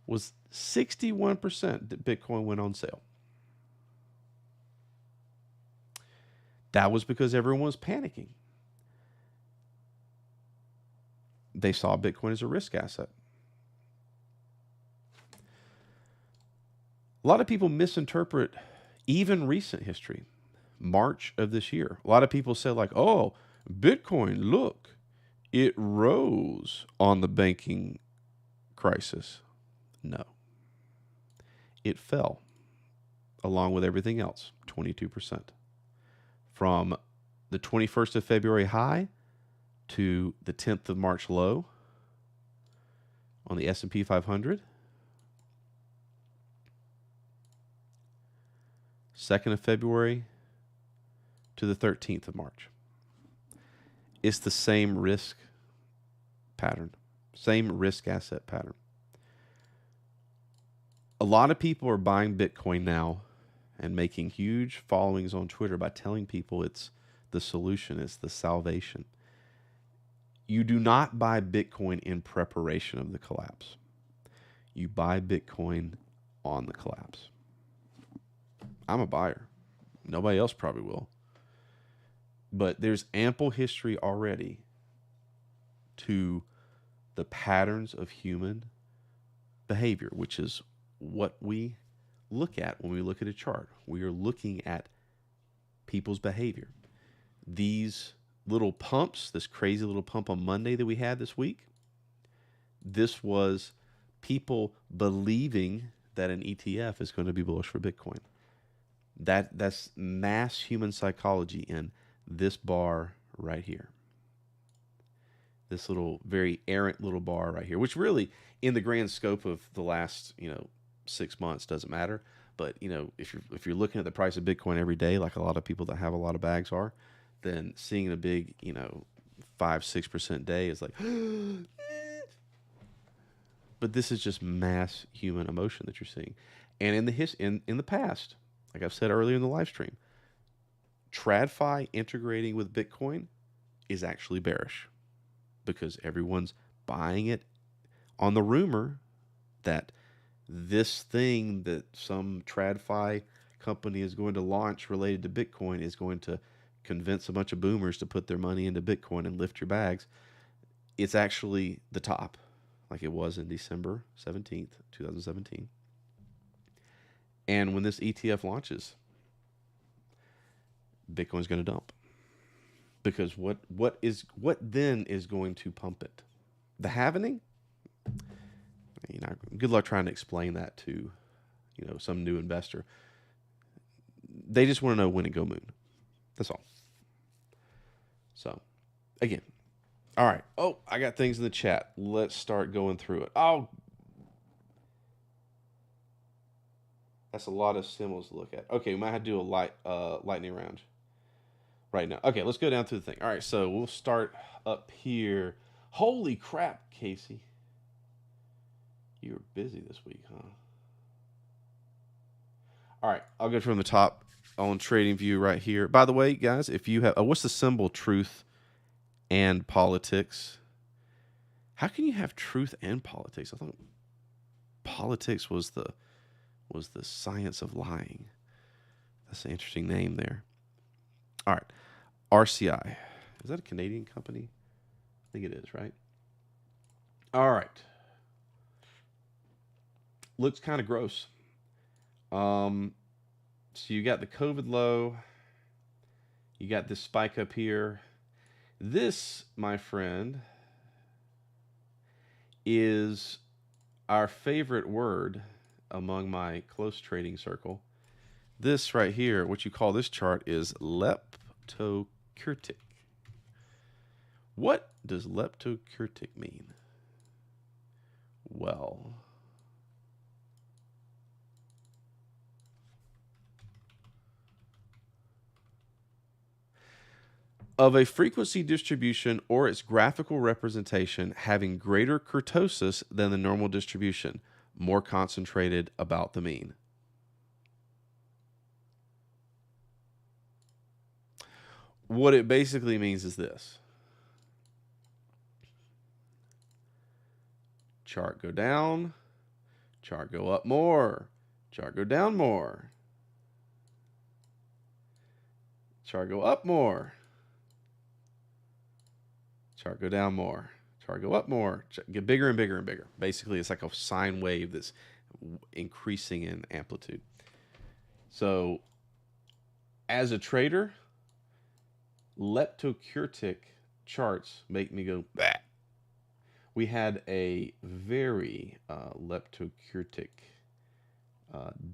was 61% that Bitcoin went on sale. That was because everyone was panicking. They saw Bitcoin as a risk asset. A lot of people misinterpret even recent history. March of this year. A lot of people said like, oh, Bitcoin, look, it rose on the banking crisis. No. It fell along with everything else, 22%. From the 21st of February high to the 10th of March low on the S&P 500. 2nd of February to the 13th of March. It's the same risk pattern, same risk asset pattern. A lot of people are buying Bitcoin now and making huge followings on Twitter by telling people it's the solution, it's the salvation. You do not buy Bitcoin in preparation of the collapse. You buy Bitcoin on the collapse. I'm a buyer. Nobody else probably will. But there's ample history already to the patterns of human behavior, which is what we look at when we look at a chart. We are looking at people's behavior. These little pumps, this crazy little pump on Monday that we had this week, this was people believing that an ETF is going to be bullish for Bitcoin. That's mass human psychology in this bar right here. This little, very errant little bar right here, which really, in the grand scope of the last, 6 months, doesn't matter. But if you're looking at the price of Bitcoin every day, like a lot of people that have a lot of bags are, then seeing a big, 5-6% day is like, but this is just mass human emotion that you're seeing. And in the past, like I've said earlier in the live stream, TradFi integrating with Bitcoin is actually bearish because everyone's buying it on the rumor that this thing that some TradFi company is going to launch related to Bitcoin is going to convince a bunch of boomers to put their money into Bitcoin and lift your bags. It's actually the top, like it was in December 17th, 2017. And when this ETF launches, Bitcoin's going to dump. Because what then is going to pump it? The halvening? Good luck trying to explain that to, some new investor. They just want to know when it go moon. That's all. So, again. All right. Oh, I got things in the chat. Let's start going through it. Oh, that's a lot of symbols to look at. Okay, we might have to do a lightning round. right now. Okay, let's go down through the thing. All right, so we'll start up here. Holy crap, Casey. You were busy this week, huh? All right, I'll go from the top on Trading View right here. By the way, guys, if you have, what's the symbol? Truth and politics. How can you have truth and politics? I thought politics was the science of lying. That's an interesting name there. All right, RCI. Is that a Canadian company? I think it is, right? All right. Looks kind of gross. So you got the COVID low. You got this spike up here. This, my friend, is our favorite word among my close trading circle. This right here, what you call this chart, is leptokurtic. What does leptokurtic mean? Well, of a frequency distribution or its graphical representation having greater kurtosis than the normal distribution, more concentrated about the mean. What it basically means is this. Chart go down, chart go up more, chart go down more, chart go up more, chart go down more, chart go up more, get bigger and bigger and bigger. Basically, it's like a sine wave that's increasing in amplitude. So, as a trader, leptokurtic charts make me go, bah. We had a very leptokurtic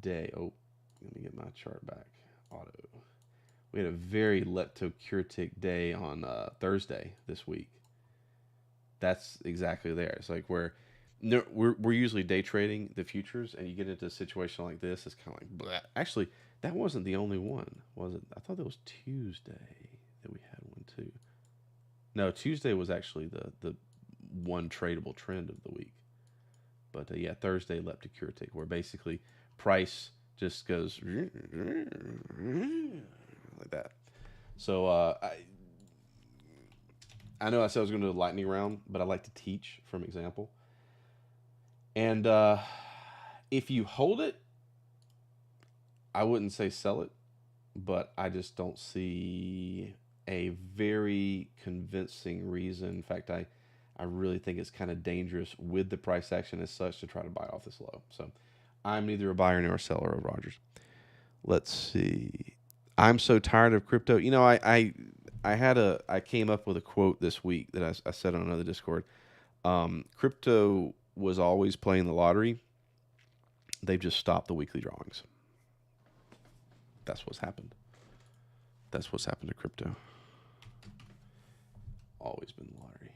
day. Oh, let me get my chart back. Auto. We had a very leptokurtic day on Thursday this week. That's exactly there. It's like we're usually day trading the futures, and you get into a situation like this, it's kind of like, bleh. Actually, that wasn't the only one, was it? I thought that was Tuesday that we had one too. No, Tuesday was actually the one tradable trend of the week. But yeah, Thursday leptokurtic, where basically price just goes like that. So I know I said I was going to do a lightning round, but I like to teach from example. And if you hold it, I wouldn't say sell it, but I just don't see a very convincing reason. In fact, I really think it's kind of dangerous with the price action as such to try to buy off this low. So I'm neither a buyer nor a seller of Rogers. Let's see. I'm so tired of crypto. You know, I came up with a quote this week that I said on another Discord. Crypto was always playing the lottery. They've just stopped the weekly drawings. That's what's happened. That's what's happened to crypto. Always been the lottery.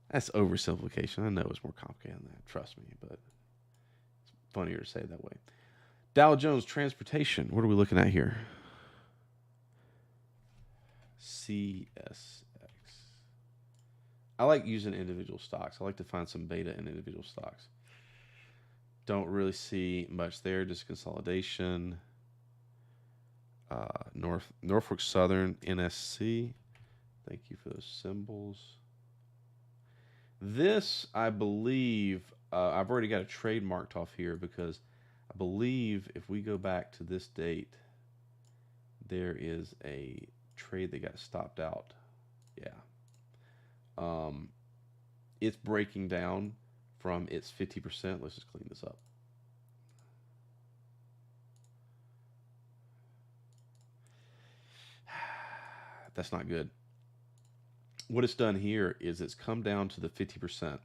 That's oversimplification. I know it's more complicated than that. Trust me, but it's funnier to say it that way. Dow Jones Transportation. What are we looking at here? CSX. I like using individual stocks. I like to find some beta in individual stocks. Don't really see much there. Just consolidation. Norfolk Southern NSC. Thank you for those symbols. This, I believe, I've already got a trade marked off here because I believe if we go back to this date, there is a trade that got stopped out. Yeah. It's breaking down from its 50%. Let's just clean this up. That's not good. What it's done here is it's come down to the 50%.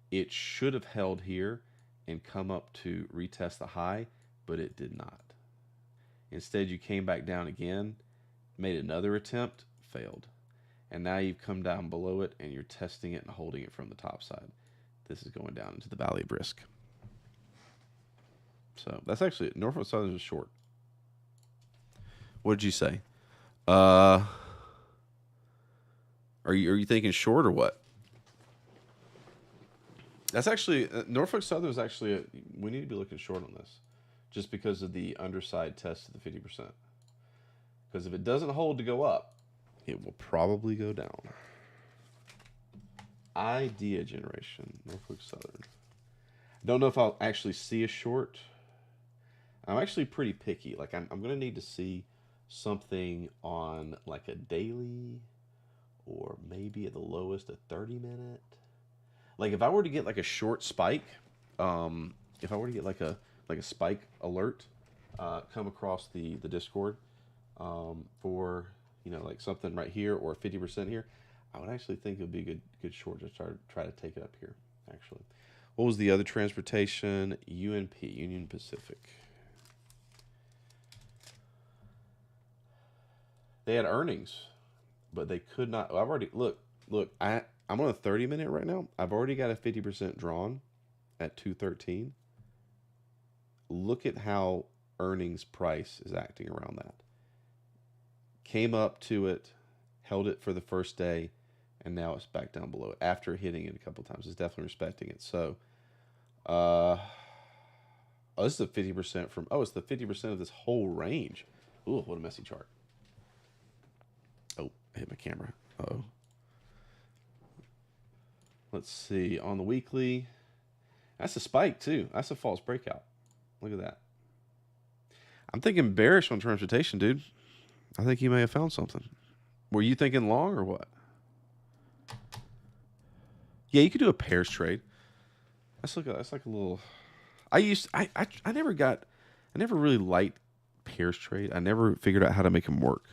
It should have held here and come up to retest the high, but it did not. Instead, you came back down again, made another attempt, failed. And now you've come down below it and you're testing it and holding it from the top side. This is going down into the Valley of Risk. So that's actually it. Norfolk Southern is short. What did you say? Uh, are you thinking short or what? That's actually Norfolk Southern is actually we need to be looking short on this, just because of the underside test of the 50%. Because if it doesn't hold to go up, it will probably go down. Idea generation, Norfolk Southern. Don't know if I'll actually see a short. I'm actually pretty picky. Like I'm gonna need to see something on like a daily or maybe at the lowest a 30 minute. Like if I were to get like a short spike, if I were to get like a spike alert, come across the Discord, for like something right here or 50% here, I would actually think it would be a good short to try to take it up here. Actually, what was the other transportation? UNP, Union Pacific. They had earnings, but they could not. I've already look. I'm on a 30 minute right now. I've already got a 50% drawn at 213. Look at how earnings price is acting around that. Came up to it, held it for the first day, and now it's back down below it after hitting it a couple times. It's definitely respecting it. So, oh, this is a 50% from. Oh, it's the 50% of this whole range. Ooh, what a messy chart. Oh, I hit my camera. Oh. Let's see. On the weekly, that's a spike too. That's a false breakout. Look at that. I'm thinking bearish on transportation, dude. I think you may have found something. Were you thinking long or what? Yeah, you could do a pairs trade. That's like a little. I never really liked pairs trade. I never figured out how to make them work.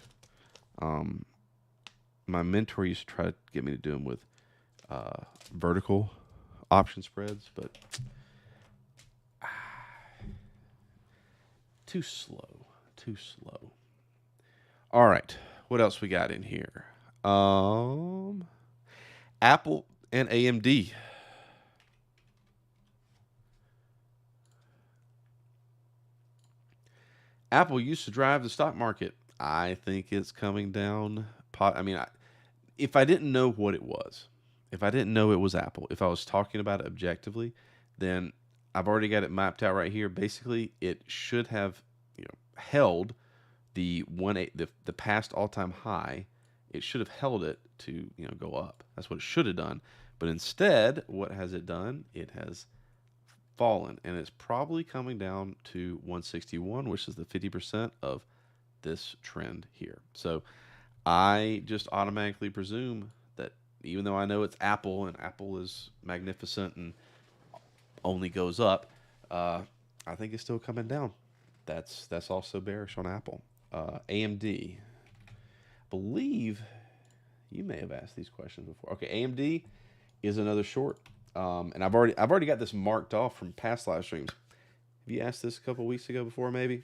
My mentor used to try to get me to do them with vertical option spreads, but too slow. Too slow. All right. What else we got in here? Apple and AMD. Apple used to drive the stock market. I think it's coming down. I mean, if I didn't know what it was, if I didn't know it was Apple, if I was talking about it objectively, then I've already got it mapped out right here. Basically, it should have held the the past all time high. It should have held it to go up. That's what it should have done. But instead, what has it done? It has fallen, and it's probably coming down to 161, which is the 50% of this trend here. So I just automatically presume that even though I know it's Apple and Apple is magnificent and only goes up, I think it's still coming down. That's also bearish on Apple. AMD, believe you may have asked these questions before. Okay, AMD is another short, and I've already got this marked off from past live streams. Have you asked this a couple weeks ago before? Maybe.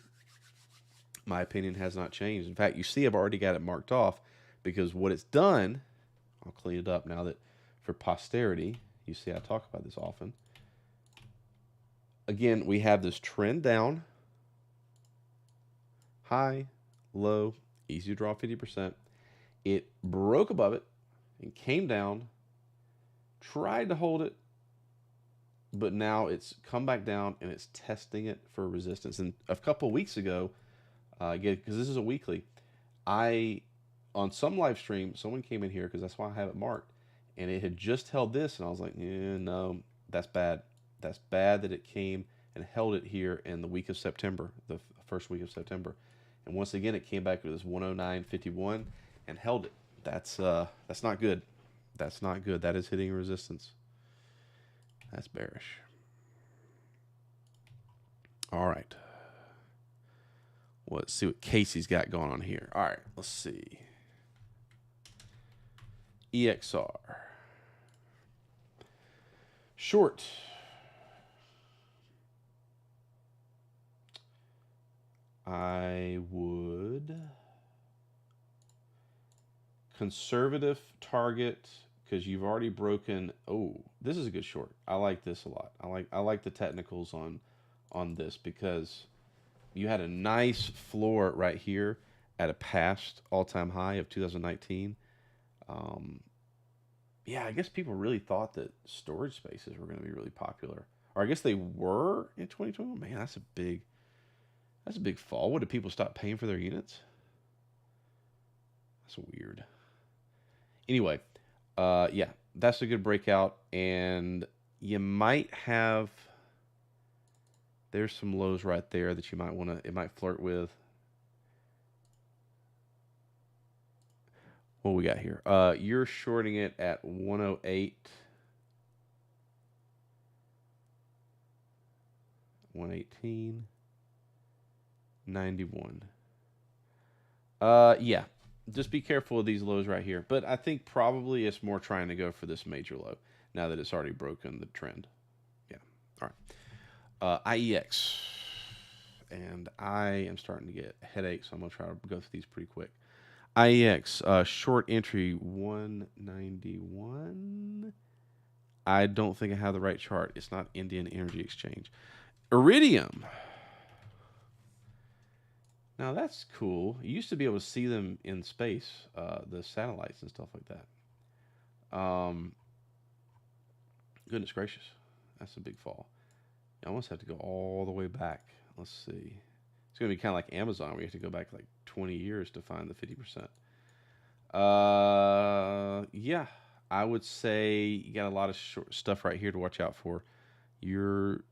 My opinion has not changed. In fact, you see, I've already got it marked off because what it's done. I'll clean it up now that for posterity. You see, I talk about this often. Again, we have this trend down, high, low, easy to draw 50%. It broke above it and came down, tried to hold it, but now it's come back down and it's testing it for resistance. And a couple weeks ago, again, because this is a weekly, on some live stream, someone came in here because that's why I have it marked, and it had just held this, and I was like, yeah, no, that's bad. That's bad that it came and held it here in the week of September, the first week of September. And once again, it came back to this 109.51 and held it. That's not good. That's not good. That is hitting resistance. That's bearish. All right. Well, let's see what Casey's got going on here. All right, let's see. EXR. Short. I would conservative target because you've already broken. Oh, this is a good short. I like this a lot. I like the technicals on this because you had a nice floor right here at a past all-time high of 2019. Um, yeah, I guess people really thought that storage spaces were going to be really popular, or I guess they were in 2020. Man, that's a big fall. What, did people stop paying for their units? That's weird. Anyway, yeah, that's a good breakout, and you might have. There's some lows right there that you might want to. It might flirt with. What we got here? You're shorting it at 108, 118, 91. Yeah. Just be careful of these lows right here. But I think probably it's more trying to go for this major low now that it's already broken the trend. Yeah. All right. IEX. And I am starting to get headaches, so I'm going to try to go through these pretty quick. IEX, short entry 191. I don't think I have the right chart. It's not Indian Energy Exchange. Iridium. Now that's cool. You used to be able to see them in space, the satellites and stuff like that. Goodness gracious, that's a big fall. You almost have to go all the way back. Let's see. It's going to be kind of like Amazon, where you have to go back like 20 years to find the 50%. Yeah, I would say you got a lot of short stuff right here to watch out for. Your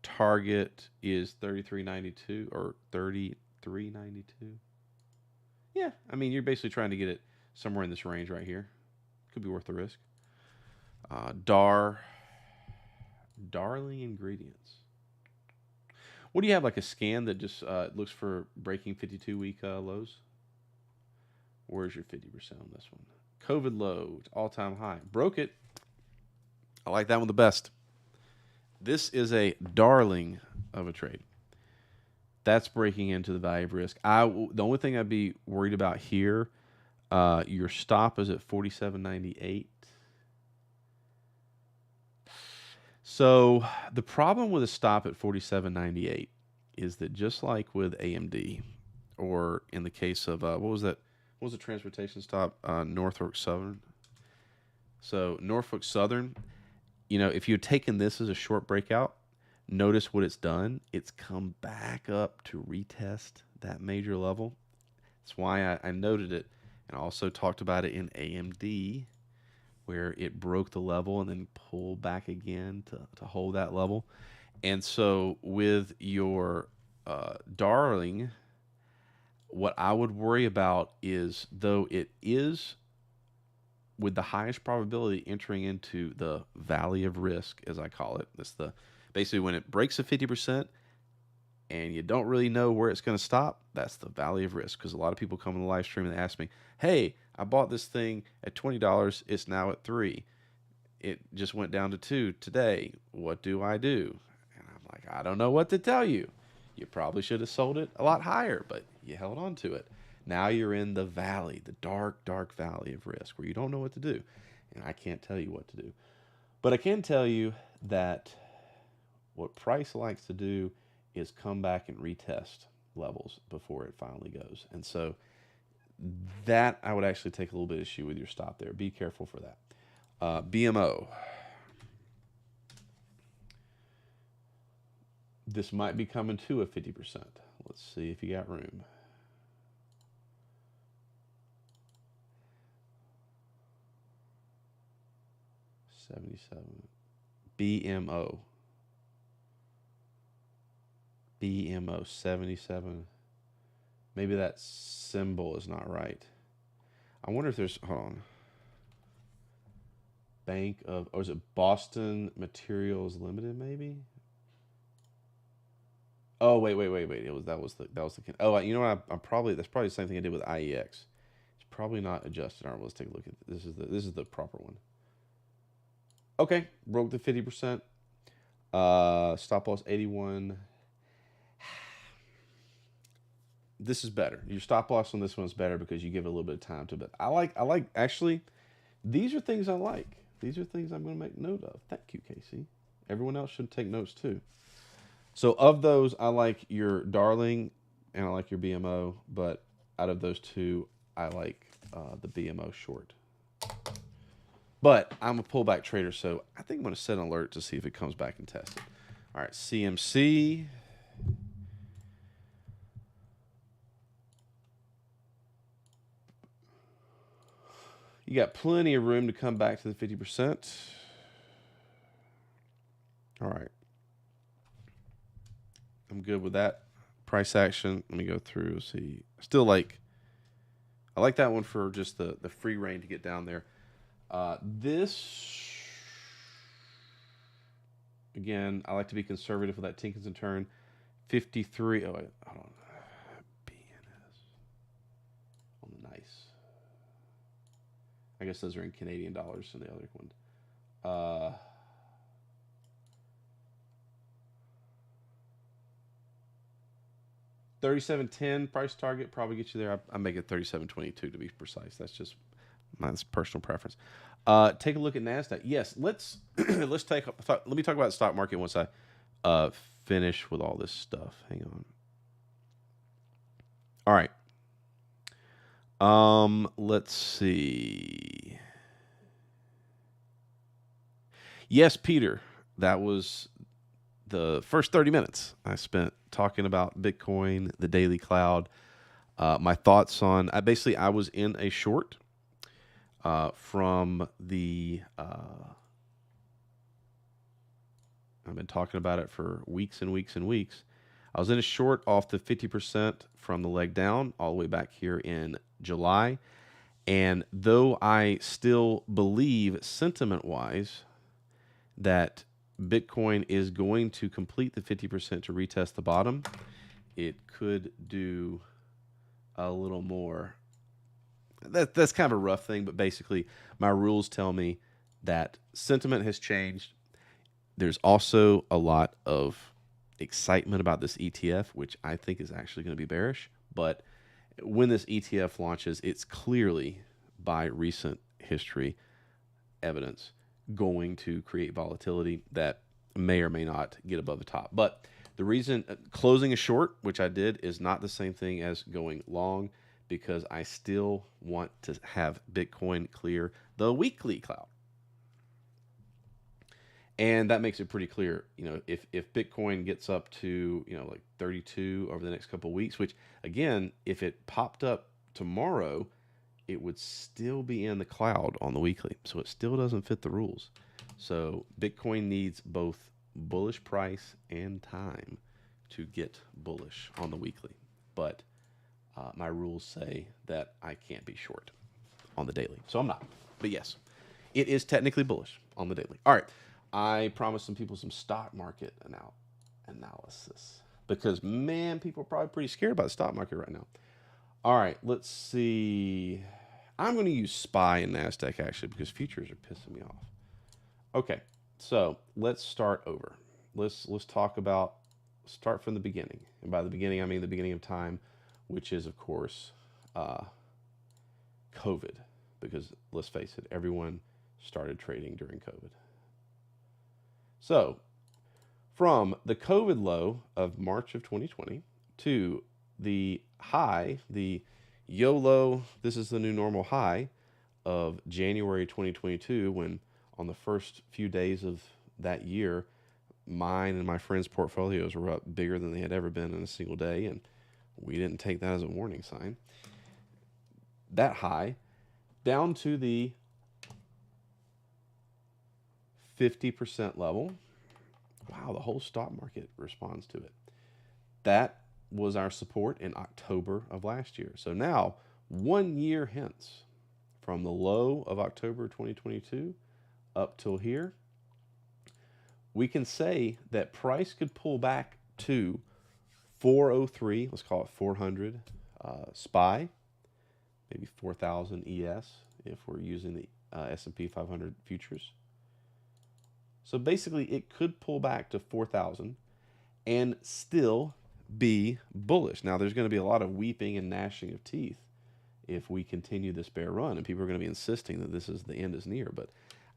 target is 33.92 or 33.92. Yeah, I mean, you're basically trying to get it somewhere in this range right here. Could be worth the risk. Darling Ingredients. What do you have, like a scan that just looks for breaking 52-week lows? Where's your 50% on this one? COVID low, all-time high. Broke it. I like that one the best. This is a darling of a trade. That's breaking into the value of risk. The only thing I'd be worried about here, your stop is at 47.98. So the problem with a stop at 47.98 is that just like with AMD, or in the case of what was that? What was the transportation stop? Norfolk Southern. So Norfolk Southern, if you had taken this as a short breakout, notice what it's done. It's come back up to retest that major level. That's why I noted it, and I also talked about it in AMD, where it broke the level and then pulled back again to hold that level. And so with your darling, what I would worry about is, though it is with the highest probability entering into the valley of risk, as I call it. That's basically when it breaks a 50% and you don't really know where it's going to stop. That's the valley of risk, because a lot of people come in the live stream and they ask me, "Hey, I bought this thing at $20. It's now at $3. It just went down to $2 today. What do I do?" And I'm like, I don't know what to tell you. You probably should have sold it a lot higher, but you held on to it. Now you're in the valley, the dark, dark valley of risk, where you don't know what to do. And I can't tell you what to do. But I can tell you that what price likes to do is come back and retest levels before it finally goes. And so that I would actually take a little bit of issue with your stop there. Be careful for that. BMO. This might be coming to a 50%. Let's see if you got room. $77. BMO 77. Maybe that symbol is not right. I wonder if there's, hold on. Is it Boston Materials Limited maybe? Oh, wait. That was the you know what? That's probably the same thing I did with IEX. It's probably not adjusted. All right, let's take a look at this. This is the proper one. Okay, broke the 50%. Stop loss 81. This is better. Your stop loss on this one is better because you give it a little bit of time to. But I like actually. These are things I like. These are things I'm going to make note of. Thank you, Casey. Everyone else should take notes too. So of those, I like your Darling and I like your BMO, but out of those two, I like the BMO short. But I'm a pullback trader, so I think I'm going to set an alert to see if it comes back and test it. All right, CMC. You got plenty of room to come back to the 50%. All right. I'm good with that. Price action. Let me go through, see. I like that one for just the free reign to get down there. This, again, I like to be conservative with that Tinkins and Turn. 53. Oh, wait, hold on. BNS. On the nice. I guess those are in Canadian dollars and the other one. 37.10 price target probably get you there. I make it 37.22 to be precise. That's just my personal preference. Take a look at Nasdaq. Yes, let's let me talk about the stock market once I finish with all this stuff. Hang on. All right. Let's see. Yes, Peter. That was the first 30 minutes I spent talking about Bitcoin, the daily cloud, my thoughts on. I was in a short from the. I've been talking about it for weeks and weeks and weeks. I was in a short off the 50% from the leg down all the way back here in July. And though I still believe sentiment-wise that Bitcoin is going to complete the 50% to retest the bottom, it could do a little more. That's kind of a rough thing, but basically my rules tell me that sentiment has changed. There's also a lot of excitement about this ETF, which I think is actually going to be bearish. But when this ETF launches, it's clearly, by recent history evidence, going to create volatility that may or may not get above the top. But the reason closing a short, which I did, is not the same thing as going long, because I still want to have Bitcoin clear the weekly cloud. And that makes it pretty clear, if Bitcoin gets up to, like 32 over the next couple of weeks, which again, if it popped up tomorrow, it would still be in the cloud on the weekly. So it still doesn't fit the rules. So Bitcoin needs both bullish price and time to get bullish on the weekly. But my rules say that I can't be short on the daily. So I'm not. But yes, it is technically bullish on the daily. All right. I promised some people some stock market analysis because, man, people are probably pretty scared about the stock market right now. All right, let's see. I'm going to use SPY and NASDAQ, actually, because futures are pissing me off. Okay, so let's start over. Let's start from the beginning. And by the beginning, I mean the beginning of time, which is, of course, COVID. Because, let's face it, everyone started trading during COVID. So, from the COVID low of March of 2020 to the high, the YOLO, this is the new normal high of January 2022, when on the first few days of that year, mine and my friends' portfolios were up bigger than they had ever been in a single day, and we didn't take that as a warning sign. That high down to the 50% level. Wow, the whole stock market responds to it. That was our support in October of last year. So now, 1 year hence, from the low of October 2022 up till here, we can say that price could pull back to 403, let's call it 400 SPY, maybe 4,000 ES if we're using the S&P 500 futures. So basically, it could pull back to 4,000 and still be bullish. Now, there's going to be a lot of weeping and gnashing of teeth if we continue this bear run, and people are going to be insisting that the end is near. But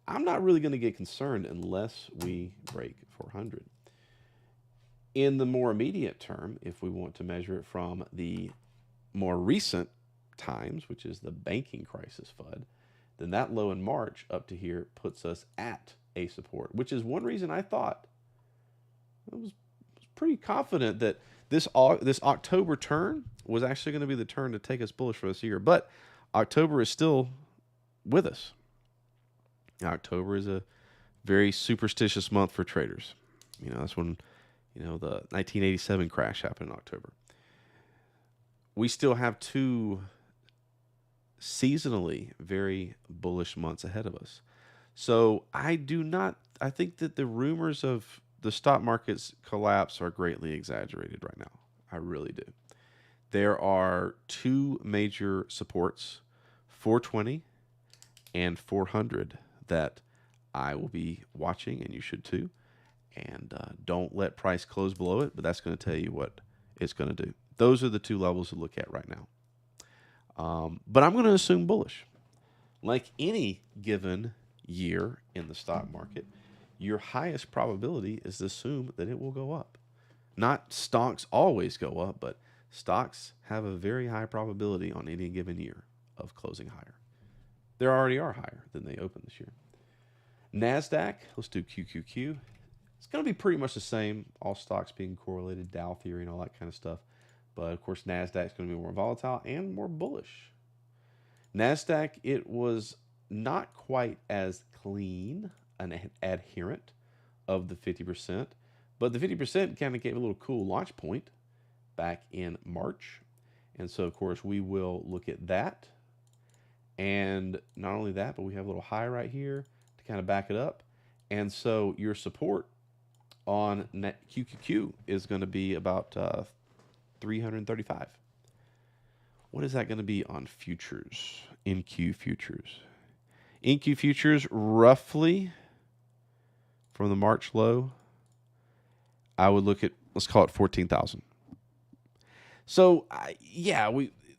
I'm not really going to get concerned unless we break 400. In the more immediate term, if we want to measure it from the more recent times, which is the banking crisis FUD, then that low in March up to here puts us at a support, which is one reason I thought I was pretty confident that this October turn was actually going to be the turn to take us bullish for this year. But October is still with us. October is a very superstitious month for traders. That's when the 1987 crash happened in October. We still have two seasonally very bullish months ahead of us. So I think that the rumors of the stock market's collapse are greatly exaggerated right now. I really do. There are two major supports, 420 and 400, that I will be watching, and you should too. And don't let price close below it, but that's going to tell you what it's going to do. Those are the two levels to look at right now. But I'm going to assume bullish. Like any given year in the stock market, your highest probability is to assume that it will go up. Not stocks always go up, but stocks have a very high probability on any given year of closing higher. They already are higher than they opened this year. NASDAQ, let's do QQQ. It's going to be pretty much the same, all stocks being correlated, Dow theory and all that kind of stuff. But of course, NASDAQ is going to be more volatile and more bullish. NASDAQ, it was not quite as clean an adherent of the 50%, but the 50% kind of gave a little cool launch point back in March. And so, of course, we will look at that. And not only that, but we have a little high right here to kind of back it up. And so your support on QQQ is going to be about 335. What is that going to be on futures? NQ futures. NQ futures, roughly from the March low, I would look at, let's call it 14,000. So,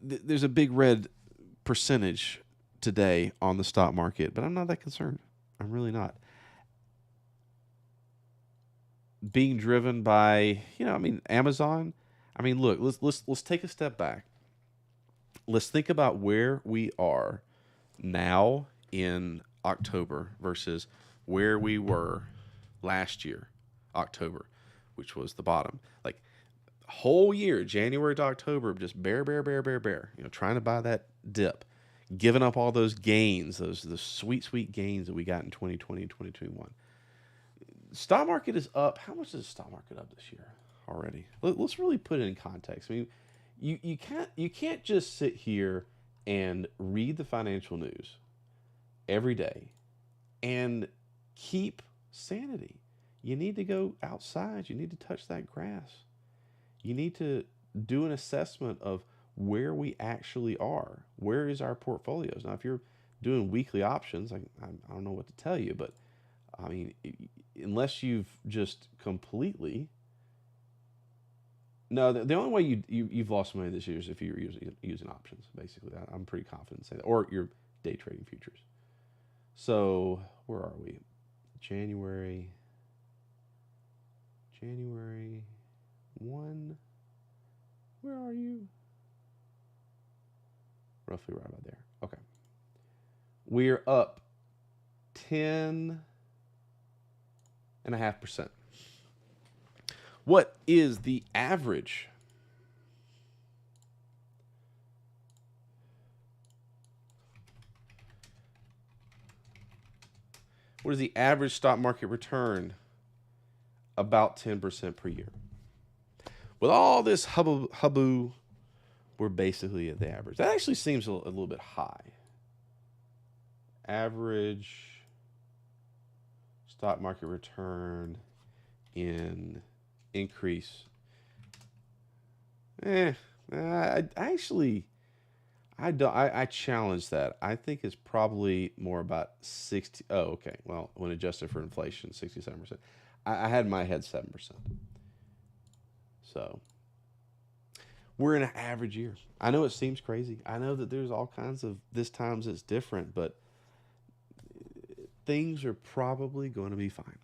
there's a big red percentage today on the stock market, but I'm not that concerned. I'm really not. Being driven by, Amazon. Look, let's take a step back. Let's think about where we are now in October versus where we were last year, October, which was the bottom. Like whole year, January to October, just bear, trying to buy that dip, giving up all those gains, those sweet gains that we got in 2020 and 2021. Stock market is up. How much is the stock market up this year already? Let's really put it in context. You can't just sit here and read the financial news every day and keep sanity. You need to go outside. You need to touch that grass. You need to do an assessment of where we actually are. Where is our portfolios? Now, if you're doing weekly options, I don't know what to tell you, but unless you've just completely... No, the only way you've lost money this year is if you're using options, basically. I'm pretty confident in saying that. Or you're day trading futures. So, where are we? January 1. Where are you? Roughly right about there. Okay. We're up 10.5%. What is the average? What is the average stock market return? About 10% per year. With all this hubbu, we're basically at the average. That actually seems a little bit high. Average stock market return in increase. I challenge that. I think it's probably more about 60. Oh, okay. Well, when adjusted for inflation, 67%. I had in my head 7%. So we're in an average year. I know it seems crazy. I know that there's all kinds of this times it's different, but things are probably going to be fine.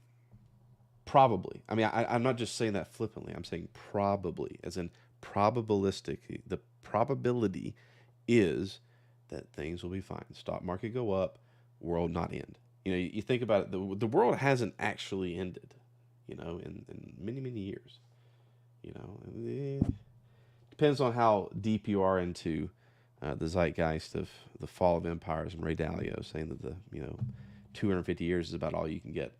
Probably. I mean, I'm not just saying that flippantly. I'm saying probably, as in probabilistic. The probability is that things will be fine. Stock market go up, world not end. You think about it. The world hasn't actually ended. In many many years. It depends on how deep you are into the zeitgeist of the fall of empires and Ray Dalio saying that the 250 years is about all you can get.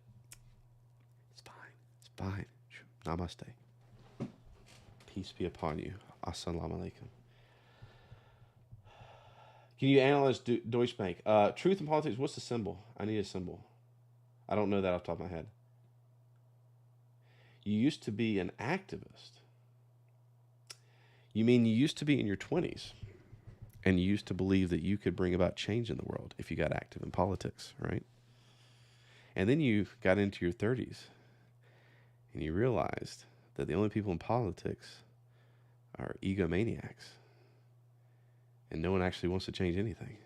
It's fine. It's fine. Namaste. Peace be upon you. Assalamu alaikum. Can you analyze Deutsche Bank? Truth in politics. What's the symbol? I need a symbol. I don't know that off the top of my head. You used to be an activist. You mean you used to be in your 20s and you used to believe that you could bring about change in the world if you got active in politics, right? And then you got into your 30s and you realized that the only people in politics are egomaniacs and no one actually wants to change anything.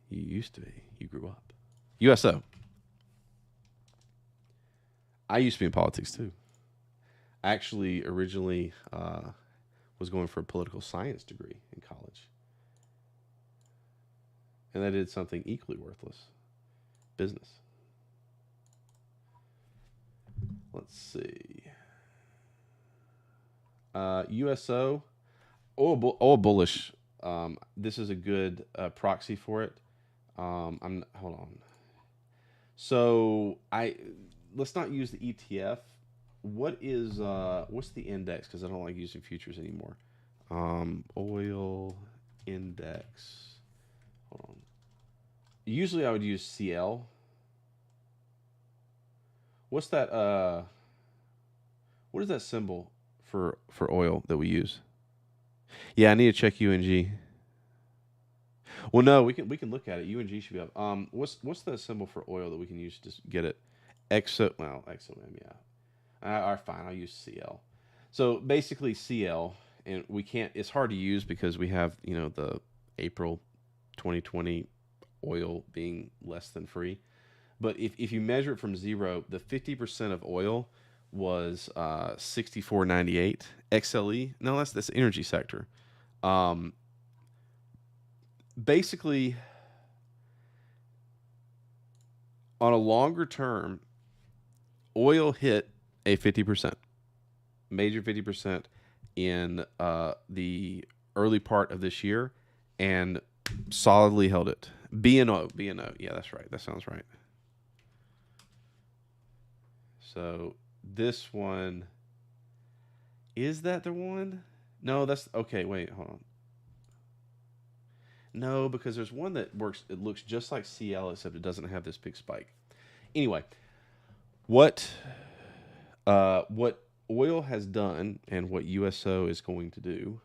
You used to be. You grew up. USO. I used to be in politics too. I actually originally was going for a political science degree in college. And I did something equally worthless. Business. Let's see. USO. Oil bullish. This is a good proxy for it. Hold on. So let's not use the ETF. What's the index? Because I don't like using futures anymore. Oil index. Hold on. Usually I would use CL. What's that? What is that symbol for oil that we use? Yeah, I need to check UNG. Well, no, we can look at it. UNG should be up. What's the symbol for oil that we can use to get it? XOM, yeah. All right, fine. I'll use CL. So basically CL, and we can't. It's hard to use because we have the April 2020 oil being less than free. But if you measure it from zero, the 50% of oil was 64.98 XLE. No, that's the energy sector. Basically, on a longer term, oil hit a 50%, major 50% in the early part of this year, and solidly held it. B&O. Yeah, that's right. That sounds right. So this one, is that the one? No, that's okay. Wait, hold on. No, because there's one that works. It looks just like CL, except it doesn't have this big spike. Anyway, what oil has done and what USO is going to do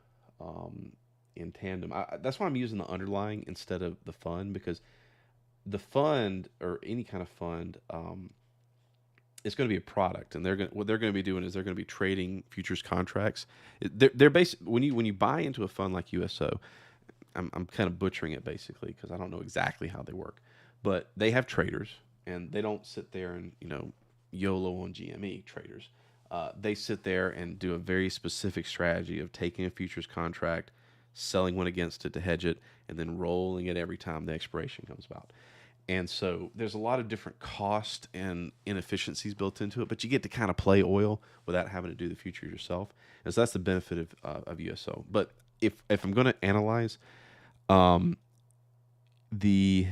in tandem. That's why I'm using the underlying instead of the fund, because the fund, or any kind of fund, it's going to be a product, and what they're going to be doing is they're going to be trading futures contracts. They're basically, when you buy into a fund like USO, I'm kind of butchering it basically because I don't know exactly how they work, but they have traders, and they don't sit there and YOLO on GME traders. They sit there and do a very specific strategy of taking a futures contract, selling one against it to hedge it, and then rolling it every time the expiration comes about. And so there's a lot of different cost and inefficiencies built into it, but you get to kind of play oil without having to do the futures yourself. And so that's the benefit of USO. But if I'm going to analyze the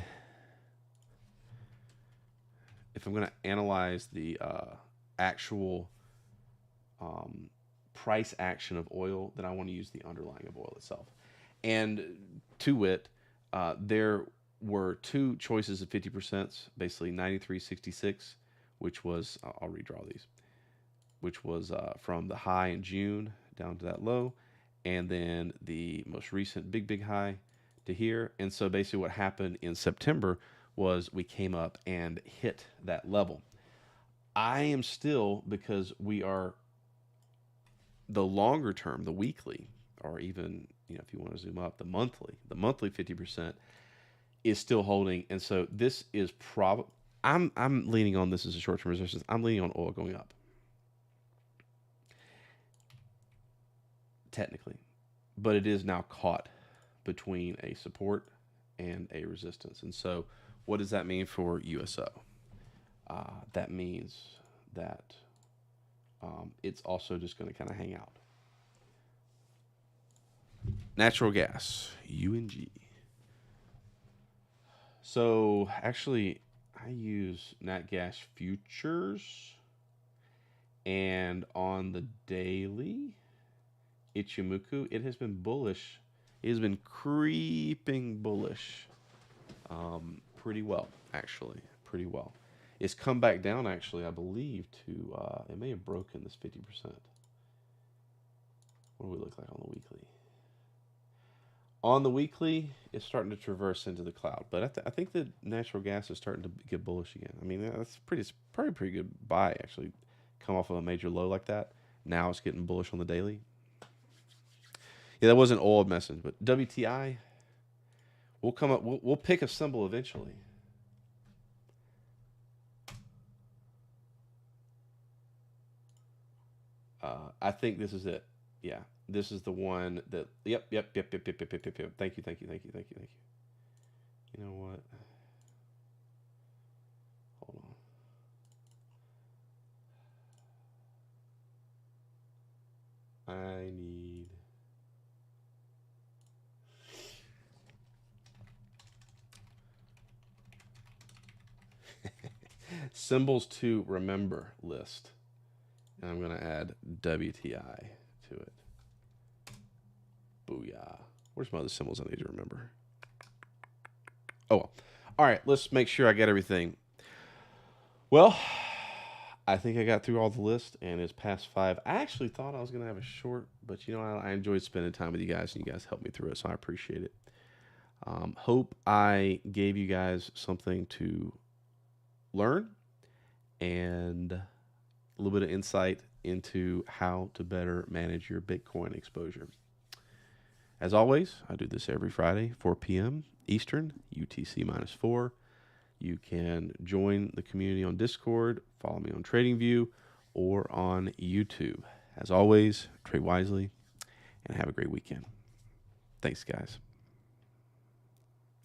actual price action of oil, then I want to use the underlying of oil itself. And to wit, there were two choices of 50%, basically 93.66, which was, I'll redraw these, which was from the high in June down to that low, and then the most recent big high to here. And so basically what happened in September was we came up and hit that level. I am still, because we are the longer term, the weekly, or even, if you want to zoom up, the monthly 50% is still holding. And so this is I'm leaning on this as a short-term resistance. I'm leaning on oil going up, technically, but it is now caught between a support and a resistance. And so, what does that mean for USO? That means that it's also just going to kind of hang out. Natural gas, UNG. So actually, I use nat gas futures, and on the daily Ichimoku, it has been bullish. It has been creeping bullish, pretty well, actually, pretty well. It's come back down, actually, I believe, to it may have broken this 50%. What do we look like on the weekly? On the weekly, it's starting to traverse into the cloud, but I think the natural gas is starting to get bullish again. I mean, that's probably a pretty good buy, actually. Come off of a major low like that. Now it's getting bullish on the daily. Yeah, that wasn't oil message, but WTI, we'll come up. We'll pick a symbol eventually. I think this is it. Yeah, this is the one that. Yep. Thank you. You know what? Hold on. I need. Symbols to remember list. And I'm going to add WTI to it. Booyah. Where's my other symbols I need to remember? Oh, well. All right, let's make sure I get everything. Well, I think I got through all the list, and it's past 5. I actually thought I was going to have a short, but you know, I enjoyed spending time with you guys, and you guys helped me through it, so I appreciate it. Hope I gave you guys something to learn and a little bit of insight into how to better manage your Bitcoin exposure. As always, I do this every Friday, 4 p.m. Eastern, UTC -4. You can join the community on Discord, follow me on TradingView, or on YouTube. As always, trade wisely and have a great weekend. Thanks, guys.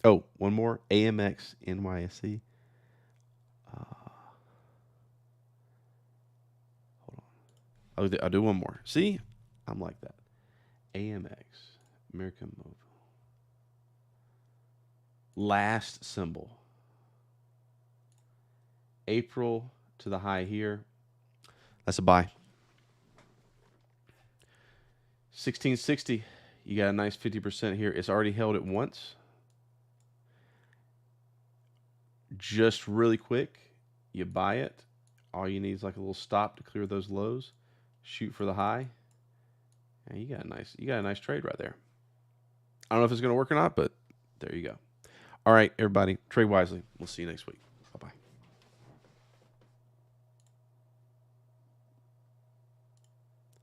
Oh, one more, AMX NYSE. Hold on. I'll do one more. See? I'm like that. AMX, American Mobile. Last symbol. April to the high here. That's a buy. 1660. You got a nice 50% here. It's already held it once. Just really quick, you buy it. All you need is like a little stop to clear those lows. Shoot for the high. And you got a nice trade right there. I don't know if it's going to work or not, but there you go. All right, everybody, trade wisely. We'll see you next week. Bye-bye.